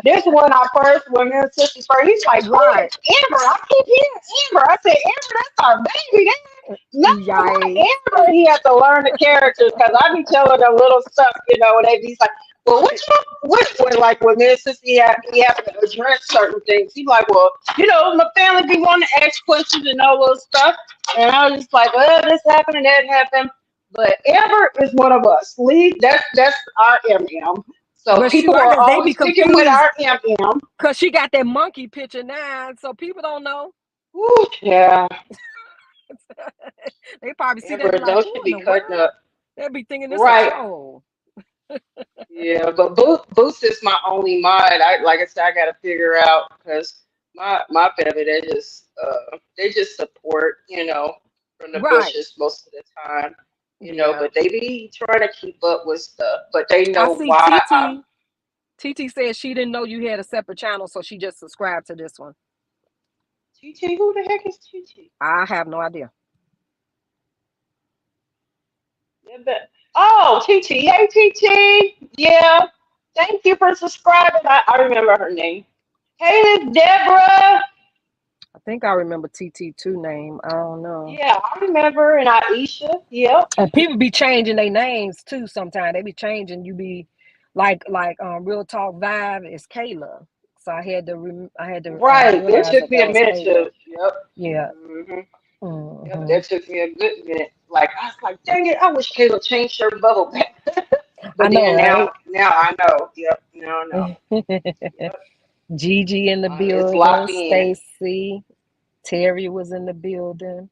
Speaker 1: This when I first, when me and Sister first, he's like, who is
Speaker 2: Right.
Speaker 1: Amber? I keep hearing Amber. I said, Amber, that's our baby. No, not
Speaker 2: Yikes.
Speaker 1: Amber. He had to learn the characters because I be telling them little stuff, and they be like, well, which one? Like when me and Sister, he have to address certain things. He's like, well, my family be wanting to ask questions and all those stuff. And I was just like, well, this happened and that happened. But Amber is one of us. Lee, that's our MM. So
Speaker 2: But shoot,
Speaker 1: people
Speaker 2: I
Speaker 1: are
Speaker 2: guess they be
Speaker 1: always sticking with
Speaker 2: confused
Speaker 1: our MM.
Speaker 2: because she got that monkey picture now, so people don't know.
Speaker 1: Woo, yeah,
Speaker 2: They probably see that and
Speaker 1: Amber,
Speaker 2: be like,
Speaker 1: those
Speaker 2: who
Speaker 1: should
Speaker 2: in
Speaker 1: be
Speaker 2: the
Speaker 1: cutting
Speaker 2: world?
Speaker 1: up.
Speaker 2: They'll be thinking this a
Speaker 1: Right.
Speaker 2: troll.
Speaker 1: Yeah, but Boost is my only mod. Like I said, I got to figure out because my family they just support from the
Speaker 2: Right.
Speaker 1: bushes most of the time.
Speaker 2: Yeah.
Speaker 1: But they be trying to keep up with stuff, but they
Speaker 2: I
Speaker 1: know
Speaker 2: see
Speaker 1: why I'm
Speaker 2: TT said she didn't know you had a separate channel, so she just subscribed to this one.
Speaker 1: TT. Who the heck is TT?
Speaker 2: I have no idea.
Speaker 1: Yeah, oh, TT. Hey, TT. Yeah. Thank you for subscribing. I remember her name. Hey, Miss Deborah.
Speaker 2: I think I remember TT2 name. I don't know.
Speaker 1: Yeah, I remember. And Aisha. Yep.
Speaker 2: And people be changing their names too sometimes. They be changing. You be Real Talk Vibe is Kayla. So I had to
Speaker 1: Right. It
Speaker 2: realize
Speaker 1: took
Speaker 2: that
Speaker 1: me
Speaker 2: that
Speaker 1: a
Speaker 2: was
Speaker 1: minute
Speaker 2: Kayla.
Speaker 1: to. Yep.
Speaker 2: Yeah.
Speaker 1: Hmm. Yep.
Speaker 2: Hmm.
Speaker 1: That took me a good minute. Like I was like, dang it! I wish Kayla changed her bubble back.
Speaker 2: I
Speaker 1: But
Speaker 2: know,
Speaker 1: then
Speaker 2: right?
Speaker 1: now I know. Yep. Now I know. Yep.
Speaker 2: Gigi in the
Speaker 1: It's
Speaker 2: building.
Speaker 1: locked in.
Speaker 2: Stacy. Terry was in the building.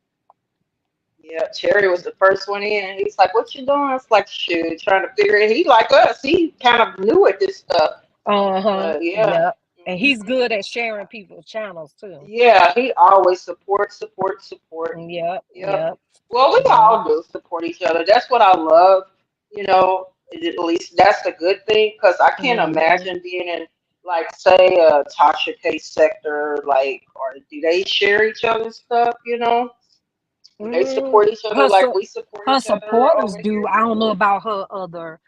Speaker 1: Yeah, Cherry was the first one in. He's like, "What you doing?" I was like, "Shoot, trying to figure it." He like us. He kind of new at this stuff,
Speaker 2: Uh-huh.
Speaker 1: but yeah,
Speaker 2: Yep. And he's
Speaker 1: hmm
Speaker 2: good at sharing people's channels too.
Speaker 1: yeah. He always support.
Speaker 2: Yep.
Speaker 1: Yep.
Speaker 2: Yep.
Speaker 1: Well, we
Speaker 2: Yep.
Speaker 1: all do support each other. That's what I love. You know, at least that's a good thing because I can't
Speaker 2: Hmm.
Speaker 1: imagine being in like say a Tasha K sector, like, or do they share each other's stuff? You know, do they
Speaker 2: Mm,
Speaker 1: support each other
Speaker 2: her
Speaker 1: like
Speaker 2: su-
Speaker 1: we support
Speaker 2: her
Speaker 1: each other
Speaker 2: supporters
Speaker 1: over
Speaker 2: do.
Speaker 1: here?
Speaker 2: I don't know about her other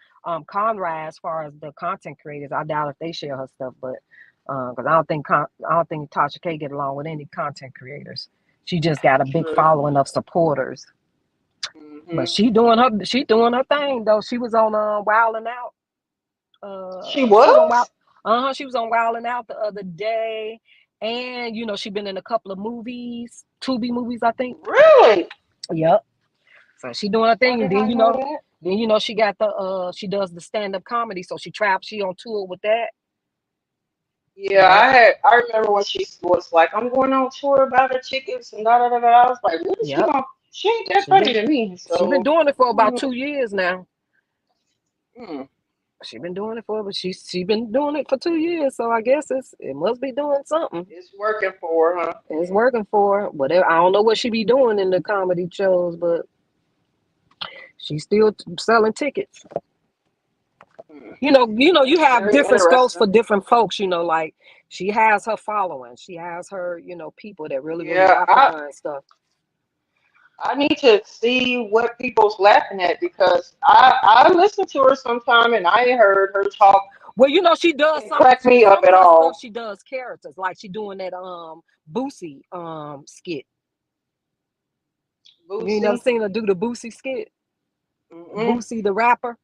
Speaker 2: Conrad as far as the content creators. I doubt if they share her stuff, but because I don't think Tasha K get along with any content creators. She just got a big
Speaker 1: True.
Speaker 2: following of supporters. But
Speaker 1: Hmm.
Speaker 2: she doing her thing though. She was on Wild 'N Out.
Speaker 1: She
Speaker 2: She was on Wild.
Speaker 1: was?
Speaker 2: She was on Wild 'N Out the other day, and she been in a couple of movies, Tubi movies, I think.
Speaker 1: Really?
Speaker 2: Yep. So she doing her
Speaker 1: I
Speaker 2: thing, and
Speaker 1: did not know that.
Speaker 2: she got she does the stand up comedy, so she on tour with that.
Speaker 1: Yeah,
Speaker 2: Yep.
Speaker 1: I remember when she was like, I'm going on tour about the tickets and da da da da. I was like, what is she
Speaker 2: Yep.
Speaker 1: going? She ain't that
Speaker 2: She
Speaker 1: funny
Speaker 2: been
Speaker 1: to me.
Speaker 2: she been
Speaker 1: So,
Speaker 2: doing it for about
Speaker 1: mm,
Speaker 2: 2 years now.
Speaker 1: mm,
Speaker 2: She been doing it but she been doing it for 2 years, so I guess it must be doing something.
Speaker 1: it's working for her, huh?
Speaker 2: It's working for her. Whatever. I don't know what she be doing in the comedy shows, but she's still selling tickets.
Speaker 1: Mm,
Speaker 2: You
Speaker 1: that's
Speaker 2: have
Speaker 1: very
Speaker 2: different scopes
Speaker 1: interesting.
Speaker 2: for different folks. Like she has her following. She has her, people that really, really
Speaker 1: Yeah,
Speaker 2: rock with her and stuff.
Speaker 1: I need to see what people's laughing at because I listen to her sometime and I ain't heard her talk
Speaker 2: Well, she does
Speaker 1: and crack me up
Speaker 2: some of
Speaker 1: at
Speaker 2: her stuff.
Speaker 1: all.
Speaker 2: She does characters, like she doing that Boosie skit. You ain't never
Speaker 1: Boosie.
Speaker 2: seen her do the Boosie skit.
Speaker 1: Mm-mm.
Speaker 2: Boosie the rapper.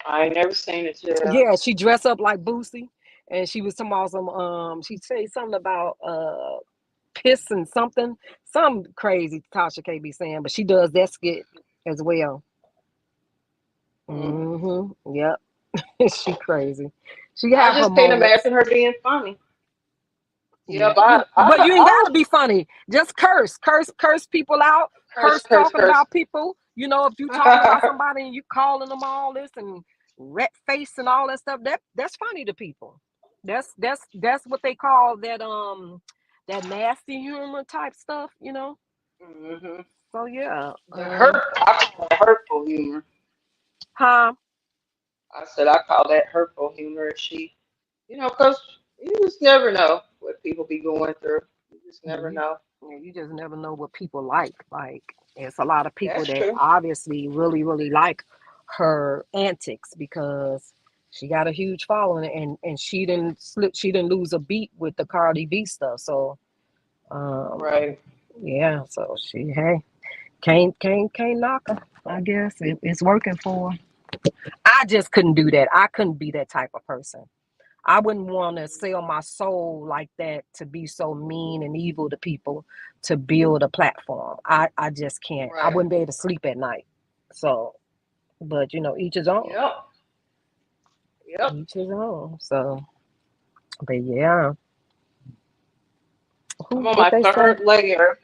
Speaker 1: I ain't never seen it yet.
Speaker 2: Yeah, she dressed up like Boosie, and she was talking about some. She said something about piss and some crazy Tasha K be saying, but she does that skit as well.
Speaker 1: Mm.
Speaker 2: Yep. She crazy. She
Speaker 1: I
Speaker 2: have her
Speaker 1: just can't
Speaker 2: moments.
Speaker 1: imagine her being funny.
Speaker 2: Yeah,
Speaker 1: Yep, I, I,
Speaker 2: but you ain't
Speaker 1: I
Speaker 2: gotta be funny. Just curse people out.
Speaker 1: curse,
Speaker 2: Curse
Speaker 1: curse,
Speaker 2: talking
Speaker 1: curse.
Speaker 2: about people. If you talking about somebody and you calling them all this and red face and all that stuff, that's funny to people. That's what they call that nasty humor type stuff.
Speaker 1: Hmm.
Speaker 2: So yeah.
Speaker 1: The I call it hurtful humor.
Speaker 2: Huh?
Speaker 1: I said I call that hurtful humor. If she, because you just never know what people be going through. You just
Speaker 2: Yeah,
Speaker 1: never know.
Speaker 2: you just never know what people like. Like, it's a lot of people
Speaker 1: That's
Speaker 2: that
Speaker 1: true.
Speaker 2: obviously really, really like her antics because she got a huge following, and she didn't lose a beat with the Cardi B stuff. So, um,
Speaker 1: Right.
Speaker 2: yeah. So hey, can't knock her. I guess it's working for her. I just couldn't do that. I couldn't be that type of person. I wouldn't want to sell my soul like that to be so mean and evil to people to build a platform. I just can't. I
Speaker 1: Right.
Speaker 2: wouldn't be able to sleep at night. So, but each his own.
Speaker 1: Yep. Yep.
Speaker 2: Each his own. So, but yeah,
Speaker 1: I'm
Speaker 2: who
Speaker 1: on
Speaker 2: what
Speaker 1: my
Speaker 2: they say?
Speaker 1: third layer.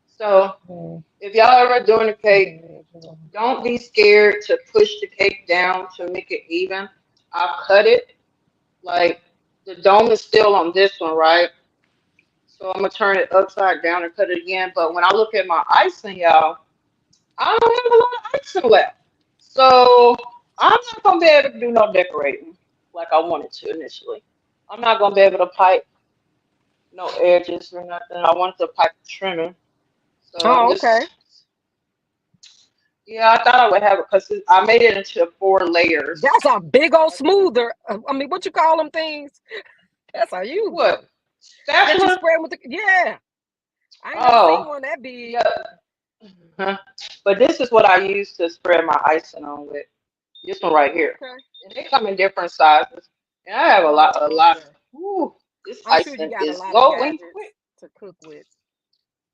Speaker 1: So if y'all ever doing a cake, don't be scared to push the cake down to make it even. I've cut it. Like the dome is still on this one, right? So I'm gonna turn it upside down and cut it again. But when I look at my icing, y'all, I don't have a lot of icing left. So I'm not gonna be able to do no decorating like I wanted to initially. I'm not gonna be able to pipe no edges or nothing. I wanted to pipe the trimming. So I'm
Speaker 2: Oh,
Speaker 1: just
Speaker 2: okay.
Speaker 1: Yeah, I thought I would have it because I made it into 4 layers.
Speaker 2: That's a big old smoother. I mean, what you call them things? That's a huge
Speaker 1: What?
Speaker 2: one that you
Speaker 1: Spatula?
Speaker 2: spread with the. Yeah, I ain't never seen
Speaker 1: Oh,
Speaker 2: one that big.
Speaker 1: yeah. Mhm. But this is what I use to spread my icing on with. This one right here.
Speaker 2: Okay.
Speaker 1: And they come in different sizes. And I have a lot, a
Speaker 2: Oh,
Speaker 1: lot.
Speaker 2: okay.
Speaker 1: Ooh, this
Speaker 2: I'm sure you
Speaker 1: icing
Speaker 2: got a
Speaker 1: is
Speaker 2: lot of
Speaker 1: going
Speaker 2: gadgets
Speaker 1: quick.
Speaker 2: to cook with.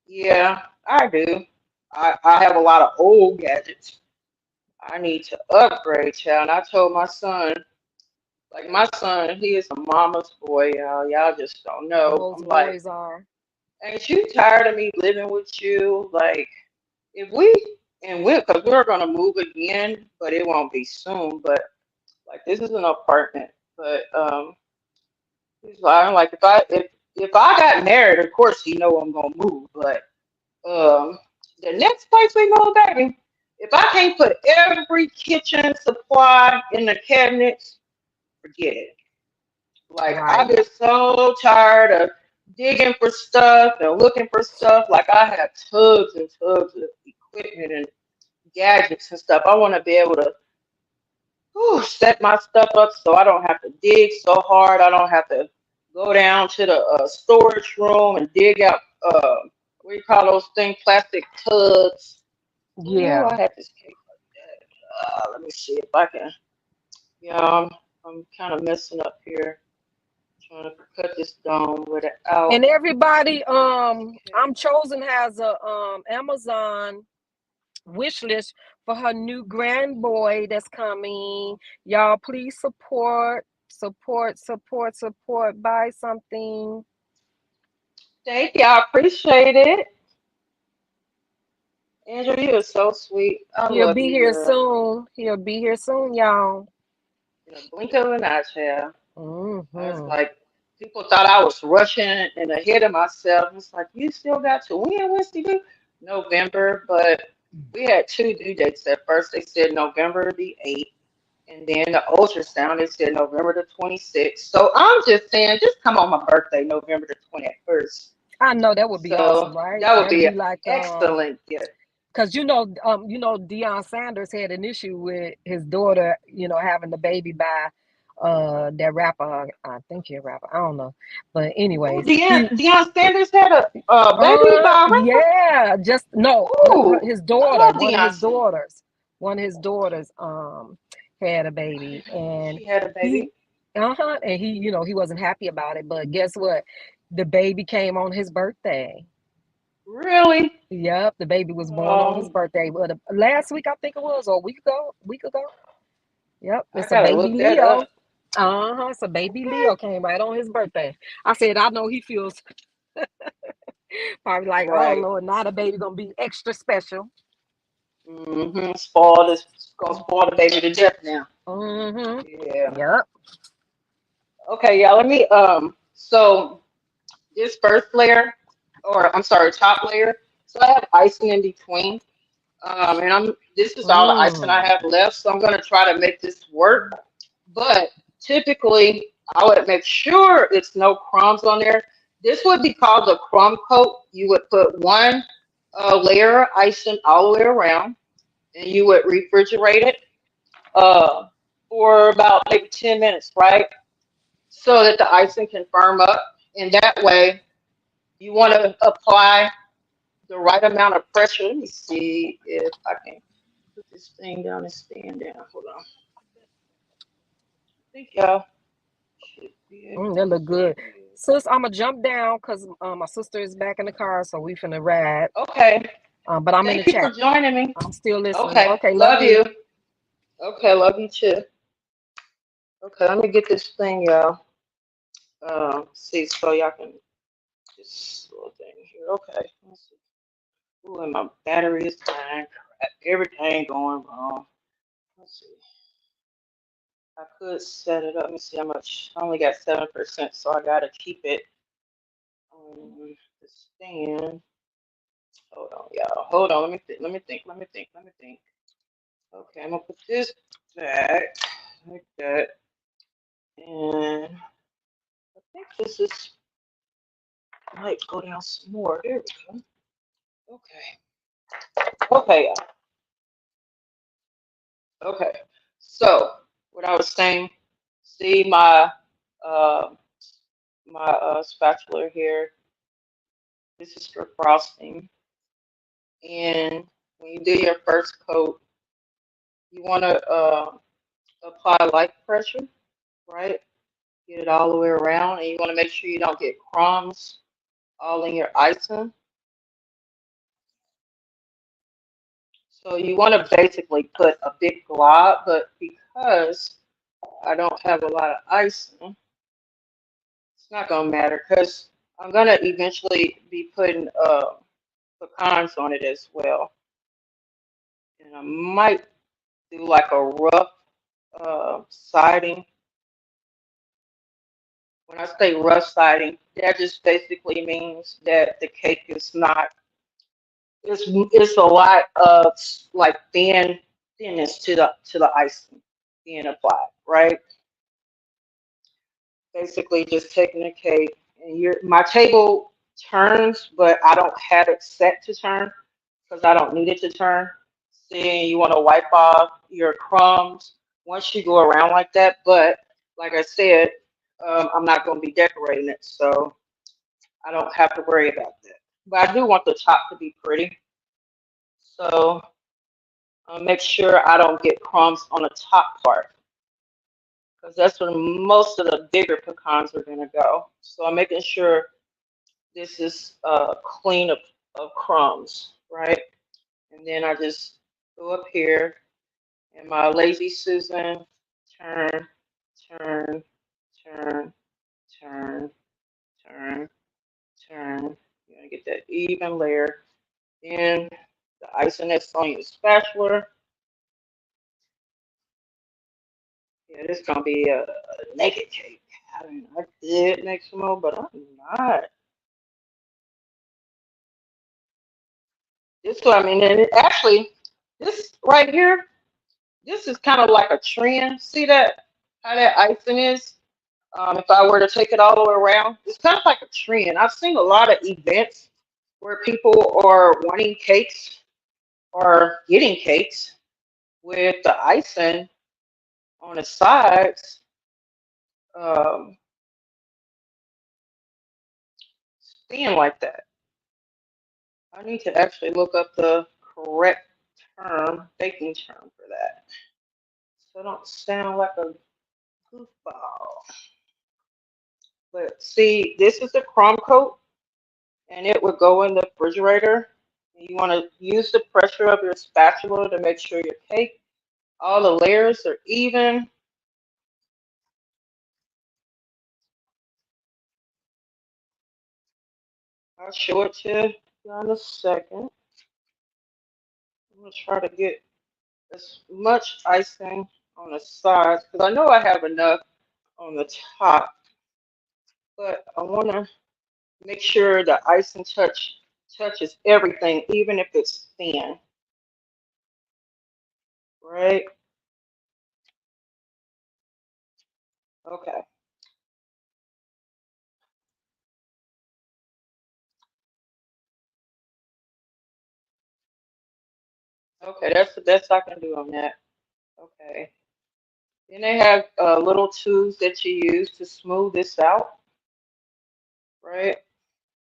Speaker 1: Yeah, I do. I have a lot of old gadgets. I need to upgrade, child. And I told my son, like my son, he is a mama's boy, y'all. Y'all just don't know.
Speaker 2: Most
Speaker 1: I'm like,
Speaker 2: boys are.
Speaker 1: ain't you tired of me living with you? Like, if we and because we're gonna move again, but it won't be soon. But like, this is an apartment. But he's like, I'm like, if I got married, of course he know I'm gonna move. But um, the next place we move, baby, if I can't put every kitchen supply in the cabinets, forget it. Like I
Speaker 2: Right.
Speaker 1: get so tired of digging for stuff and looking for stuff. Like I have tubs and tubs of equipment and gadgets and stuff. I want to be able to set my stuff up so I don't have to dig so hard. I don't have to go down to the storage room and dig out what do you call those things? Plastic tubs. Ooh,
Speaker 2: Yeah.
Speaker 1: I had this cake like that. Let me see if I can. Yeah, I'm kind of messing up here. Trying to cut this down without.
Speaker 2: And everybody,
Speaker 1: Okay.
Speaker 2: I'm chosen has a Amazon wish list for her new grandboy that's coming. Y'all, please support, support, support, support. Buy something.
Speaker 1: Thank you. I appreciate it. Andrew, you are so sweet. I
Speaker 2: He'll
Speaker 1: love
Speaker 2: be
Speaker 1: you,
Speaker 2: here
Speaker 1: girl.
Speaker 2: soon. He'll be here soon, y'all.
Speaker 1: In a blink of an eye, child. I was
Speaker 2: Hmm.
Speaker 1: like, people thought I was rushing and ahead of myself. It's like, you still got to win. What's he do? November, but we had two due dates at first. They said November the 8th, and then the ultrasound, they said November the 26th. So I'm just saying, just come on my birthday, November the 21st.
Speaker 2: I know that would be awesome,
Speaker 1: So
Speaker 2: right?
Speaker 1: that would
Speaker 2: That'd
Speaker 1: be an
Speaker 2: be like
Speaker 1: excellent gift.
Speaker 2: because Deion Sanders had an issue with his daughter, having the baby by that rapper. I think he a rapper. I don't know, but
Speaker 1: Oh,
Speaker 2: anyways,
Speaker 1: Deion Sanders had a baby by a rapper?
Speaker 2: yeah, just no,
Speaker 1: Ooh,
Speaker 2: his
Speaker 1: I
Speaker 2: daughter,
Speaker 1: love
Speaker 2: one of
Speaker 1: Deion
Speaker 2: his
Speaker 1: Sanders.
Speaker 2: daughters, had a baby,
Speaker 1: Okay,
Speaker 2: and
Speaker 1: she had a
Speaker 2: he,
Speaker 1: baby.
Speaker 2: and he wasn't happy about it. But guess what? The baby came on his birthday.
Speaker 1: Really?
Speaker 2: Yep, the baby was born on his
Speaker 1: Oh,
Speaker 2: birthday. But last week I think it was, or a week ago. Week ago. Yep,
Speaker 1: I
Speaker 2: it's a
Speaker 1: gotta
Speaker 2: baby
Speaker 1: look that
Speaker 2: Leo.
Speaker 1: up.
Speaker 2: It's a baby
Speaker 1: Okay.
Speaker 2: Leo came right on his birthday. I said, I know he feels probably like, oh
Speaker 1: Right.
Speaker 2: Lord, now the baby gonna be extra special.
Speaker 1: Spoiled is gonna spoil the baby to death now.
Speaker 2: Mm-hmm.
Speaker 1: Yeah.
Speaker 2: Yep.
Speaker 1: Okay, yeah, let me so this first layer, or I'm sorry, top layer. So I have icing in between. And this is all the icing I
Speaker 2: Mm.
Speaker 1: have left, so I'm gonna try to make this work. But typically, I would make sure it's no crumbs on there. This would be called a crumb coat. You would put one layer of icing all the way around, and you would refrigerate it uh, for about maybe 10 minutes, right? So that the icing can firm up. And that way, you want to apply the right amount of pressure. Let me see if I can put this thing down and stand down. Hold on. I think y'all should be able
Speaker 2: That
Speaker 1: to
Speaker 2: look good.
Speaker 1: see it.
Speaker 2: Sis, I'ma jump down because my sister is back in the car, so we finna ride.
Speaker 1: Okay.
Speaker 2: But I'm in the
Speaker 1: Thank you for
Speaker 2: chat.
Speaker 1: joining me.
Speaker 2: I'm still listening.
Speaker 1: Okay.
Speaker 2: Okay, love
Speaker 1: Love
Speaker 2: you.
Speaker 1: you. Okay. Love you too. Okay. Let me get this thing, y'all. See, so y'all can this little thing here. Okay. Let's see. Ooh, and my battery is dying. Crap. Everything going wrong. Let's see. I could set it up. Let me see how much. I only got 7%, so I gotta keep it on the stand. Hold on, y'all. Hold on. Let me think. Let me think. Let me think. Let me think. Okay, I'm gonna put this back like that, and I think this is might go down some more. There we go. Okay. Okay, y'all. Okay. So what I was saying, see uh, my spatula here. This is for frosting. And when you do your first coat, you want to apply light pressure, right? Get it all the way around, and you want to make sure you don't get crumbs all in your icing. So you want to basically put a big glob, but because I don't have a lot of icing, it's not gonna matter because I'm gonna eventually be putting pecans on it as well, and I might do like a rough siding. When I say rough siding, that just basically means that the cake is not. It's a lot of like thinness to the icing being applied, right? Basically just taking a cake and my table turns, but I don't have it set to turn because I don't need it to turn. See, you want to wipe off your crumbs once you go around like that, but like I said, I'm not going to be decorating it, so I don't have to worry about that. But I do want the top to be pretty, so make sure I don't get crumbs on the top part because that's where most of the bigger pecans are going to go. So I'm making sure this is clean of crumbs, right? And then I just go up here and my lazy Susan, turn, turn, turn, turn, turn, turn. You're gonna get that even layer. Then the icing that's on your spatula. Yeah, this is gonna be a naked cake. I mean, I did make some more, but I'm not. This one, I mean, and it actually, this right here, this is kind of like a trend. See that how that icing is? If I were to take it all the way around, it's kind of like a trend. I've seen a lot of events where people are wanting cakes or getting cakes with the icing on the sides, um, thin like that. I need to actually look up the correct term, baking term for that, so I don't sound like a goofball. But see, this is the crumb coat, and it would go in the refrigerator. You want to use the pressure of your spatula to make sure your cake, all the layers are even. I'll show it to you in a second. I'm going to try to get as much icing on the sides because I know I have enough on the top, but I want to make sure the icing touches everything, even if it's thin, right? Okay. Okay, that's the best I can do on that. Okay. Then they have little tools that you use to smooth this out, right?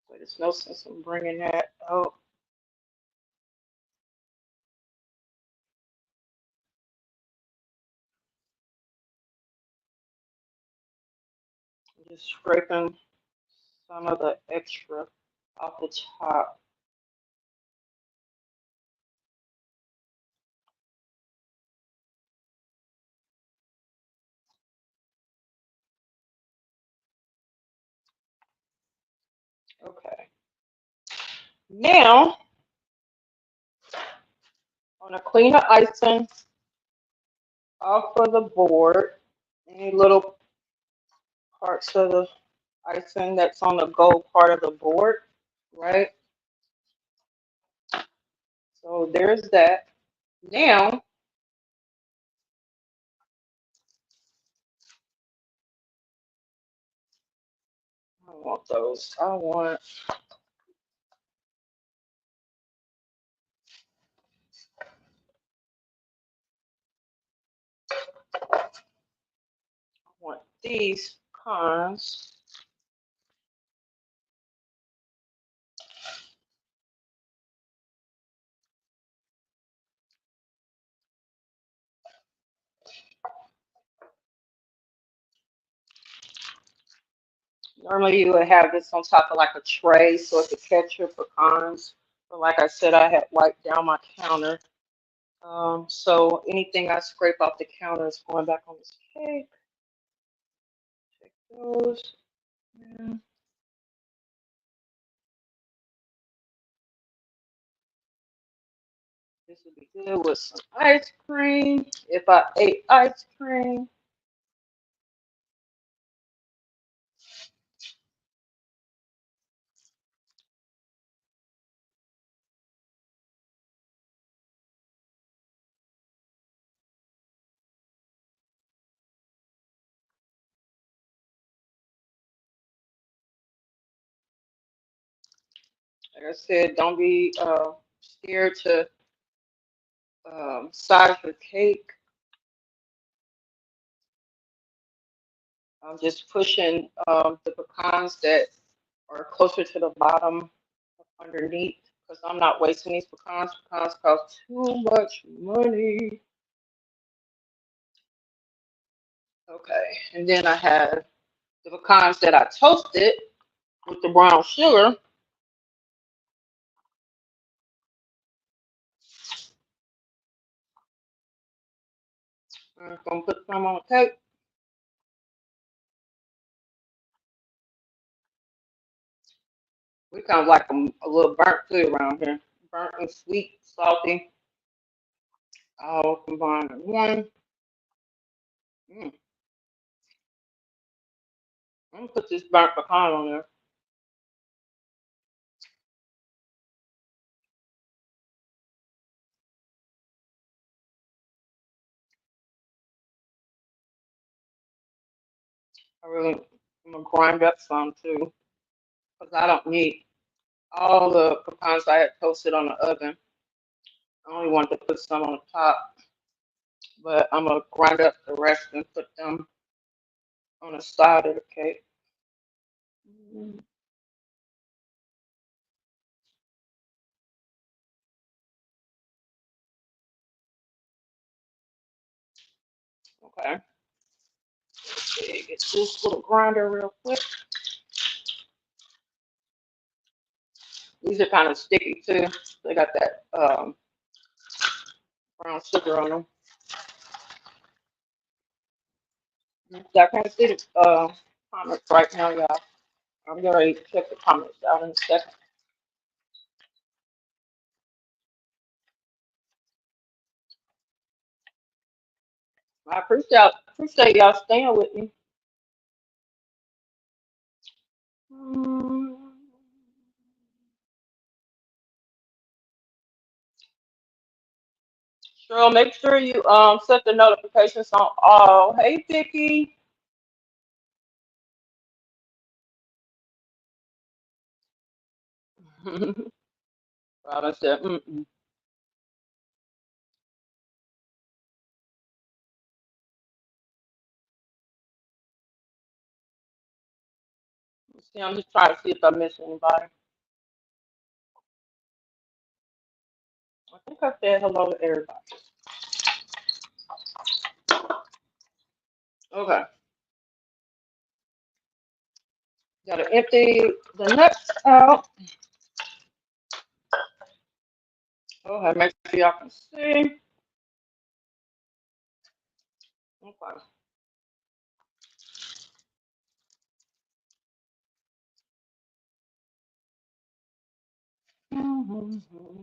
Speaker 1: But there's no sense in bringing that out. Just scraping some of the extra off the top. Okay. Now, on a cleaner icing off of the board, any little parts of the icing that's on the gold part of the board, right? So there's that. Now, I don't want those. I want, these pecans. Normally you would have this on top of like a tray so it could catch your pecans. But like I said, I had wiped down my counter. So anything I scrape off the counter is going back on this cake. Take those. Yeah, this would be good with some ice cream. If I ate ice cream. Like I said, don't be scared to size your cake. I'm just pushing the pecans that are closer to the bottom underneath because I'm not wasting these pecans. Pecans cost too much money. Okay, and then I have the pecans that I toasted with the brown sugar. I'm gonna put some on the cake. We kind of like them a little burnt too around here. Burnt and sweet, salty, all combined in one. Mm. I'm gonna put this burnt pecan on there. I'm gonna grind up some too, because I don't need all the pecans I had toasted on the oven. I only wanted to put some on the top, but I'm gonna grind up the rest and put them on the side of the cake. Mm. Okay, okay, get this little grinder real quick. These are kind of sticky too. They got that brown sugar on them. I can't see the comments right now, y'all. I'm getting ready to check the comments out in a second. I appreciate y'all staying with me. Mm. Cheryl, make sure you set the notifications on all. Hey Vicky. Robin said, mm-mm. See, I'm just trying to see if I missed anybody. I think I said hello to everybody. Okay. Gotta empty the nuts out. Okay, make sure y'all can see. Okay. Mm-hmm.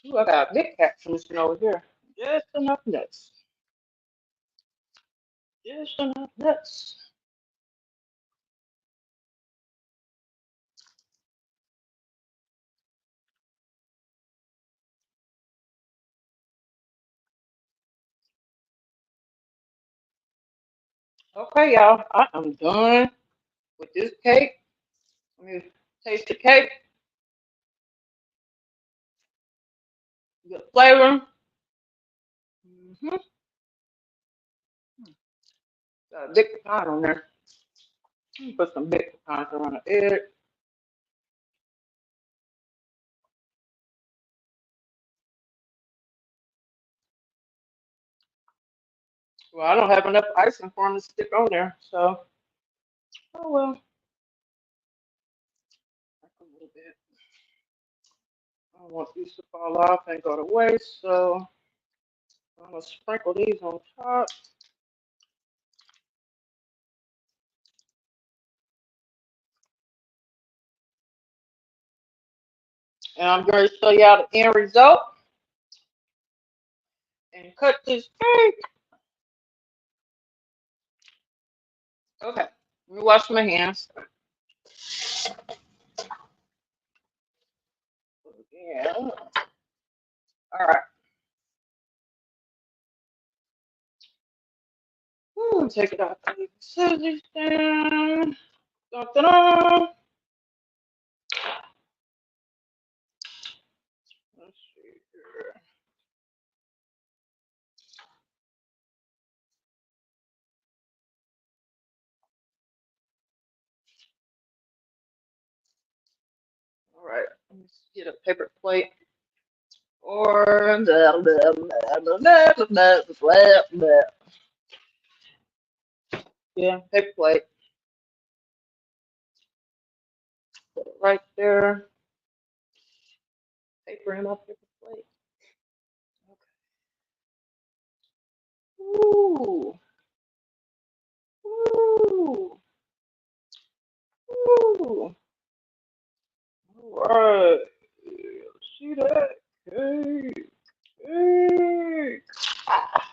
Speaker 1: Ooh, I got a big cat sitting over here. Just enough nuts. Just enough nuts. Okay, y'all. I am done with this cake. Let me taste the cake. Good flavor. Hmm. Got a big pecan on there. Put some big pecans around the edge. Well, I don't have enough icing for them to stick on there, so oh well. Like a little bit. I don't want these to fall off and go to waste, so I'm gonna sprinkle these on top. And I'm going to show y'all the end result and cut this cake. Okay, let me wash my hands. Yeah. All right. Take it out. Scissors down. Dun, dun, dun. Let's see here. All right. Let's get a paper plate. Or yeah, paper plate. Put it right there. Paper in my paper plate. Okay. Ooh. Ooh. Ooh. All right. See that? Cake. Cake. Ah.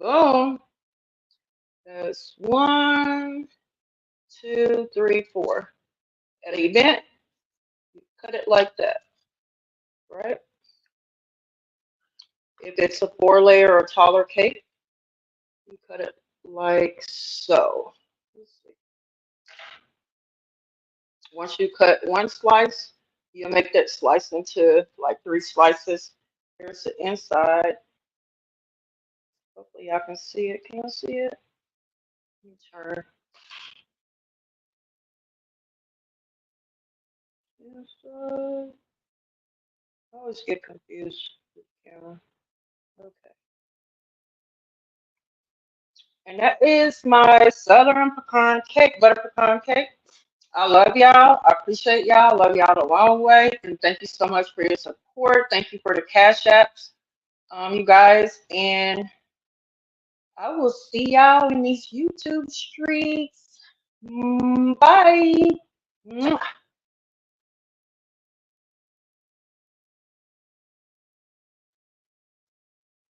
Speaker 1: Boom. That's one, two, three, four. At an event, you cut it like that, right? If it's a 4 layer or taller cake, you cut it like so. Once you cut one slice, you'll make that slice into like 3 slices. Here's the inside. Hopefully y'all can see it. Can you see it? Let me turn. Inside. I always get confused with the camera. Okay. And that is my Southern pecan cake, butter pecan cake. I love y'all. I appreciate y'all. I love y'all the long way. And thank you so much for your support. Thank you for the cash apps, you guys. And I will see y'all in these YouTube streets. Bye.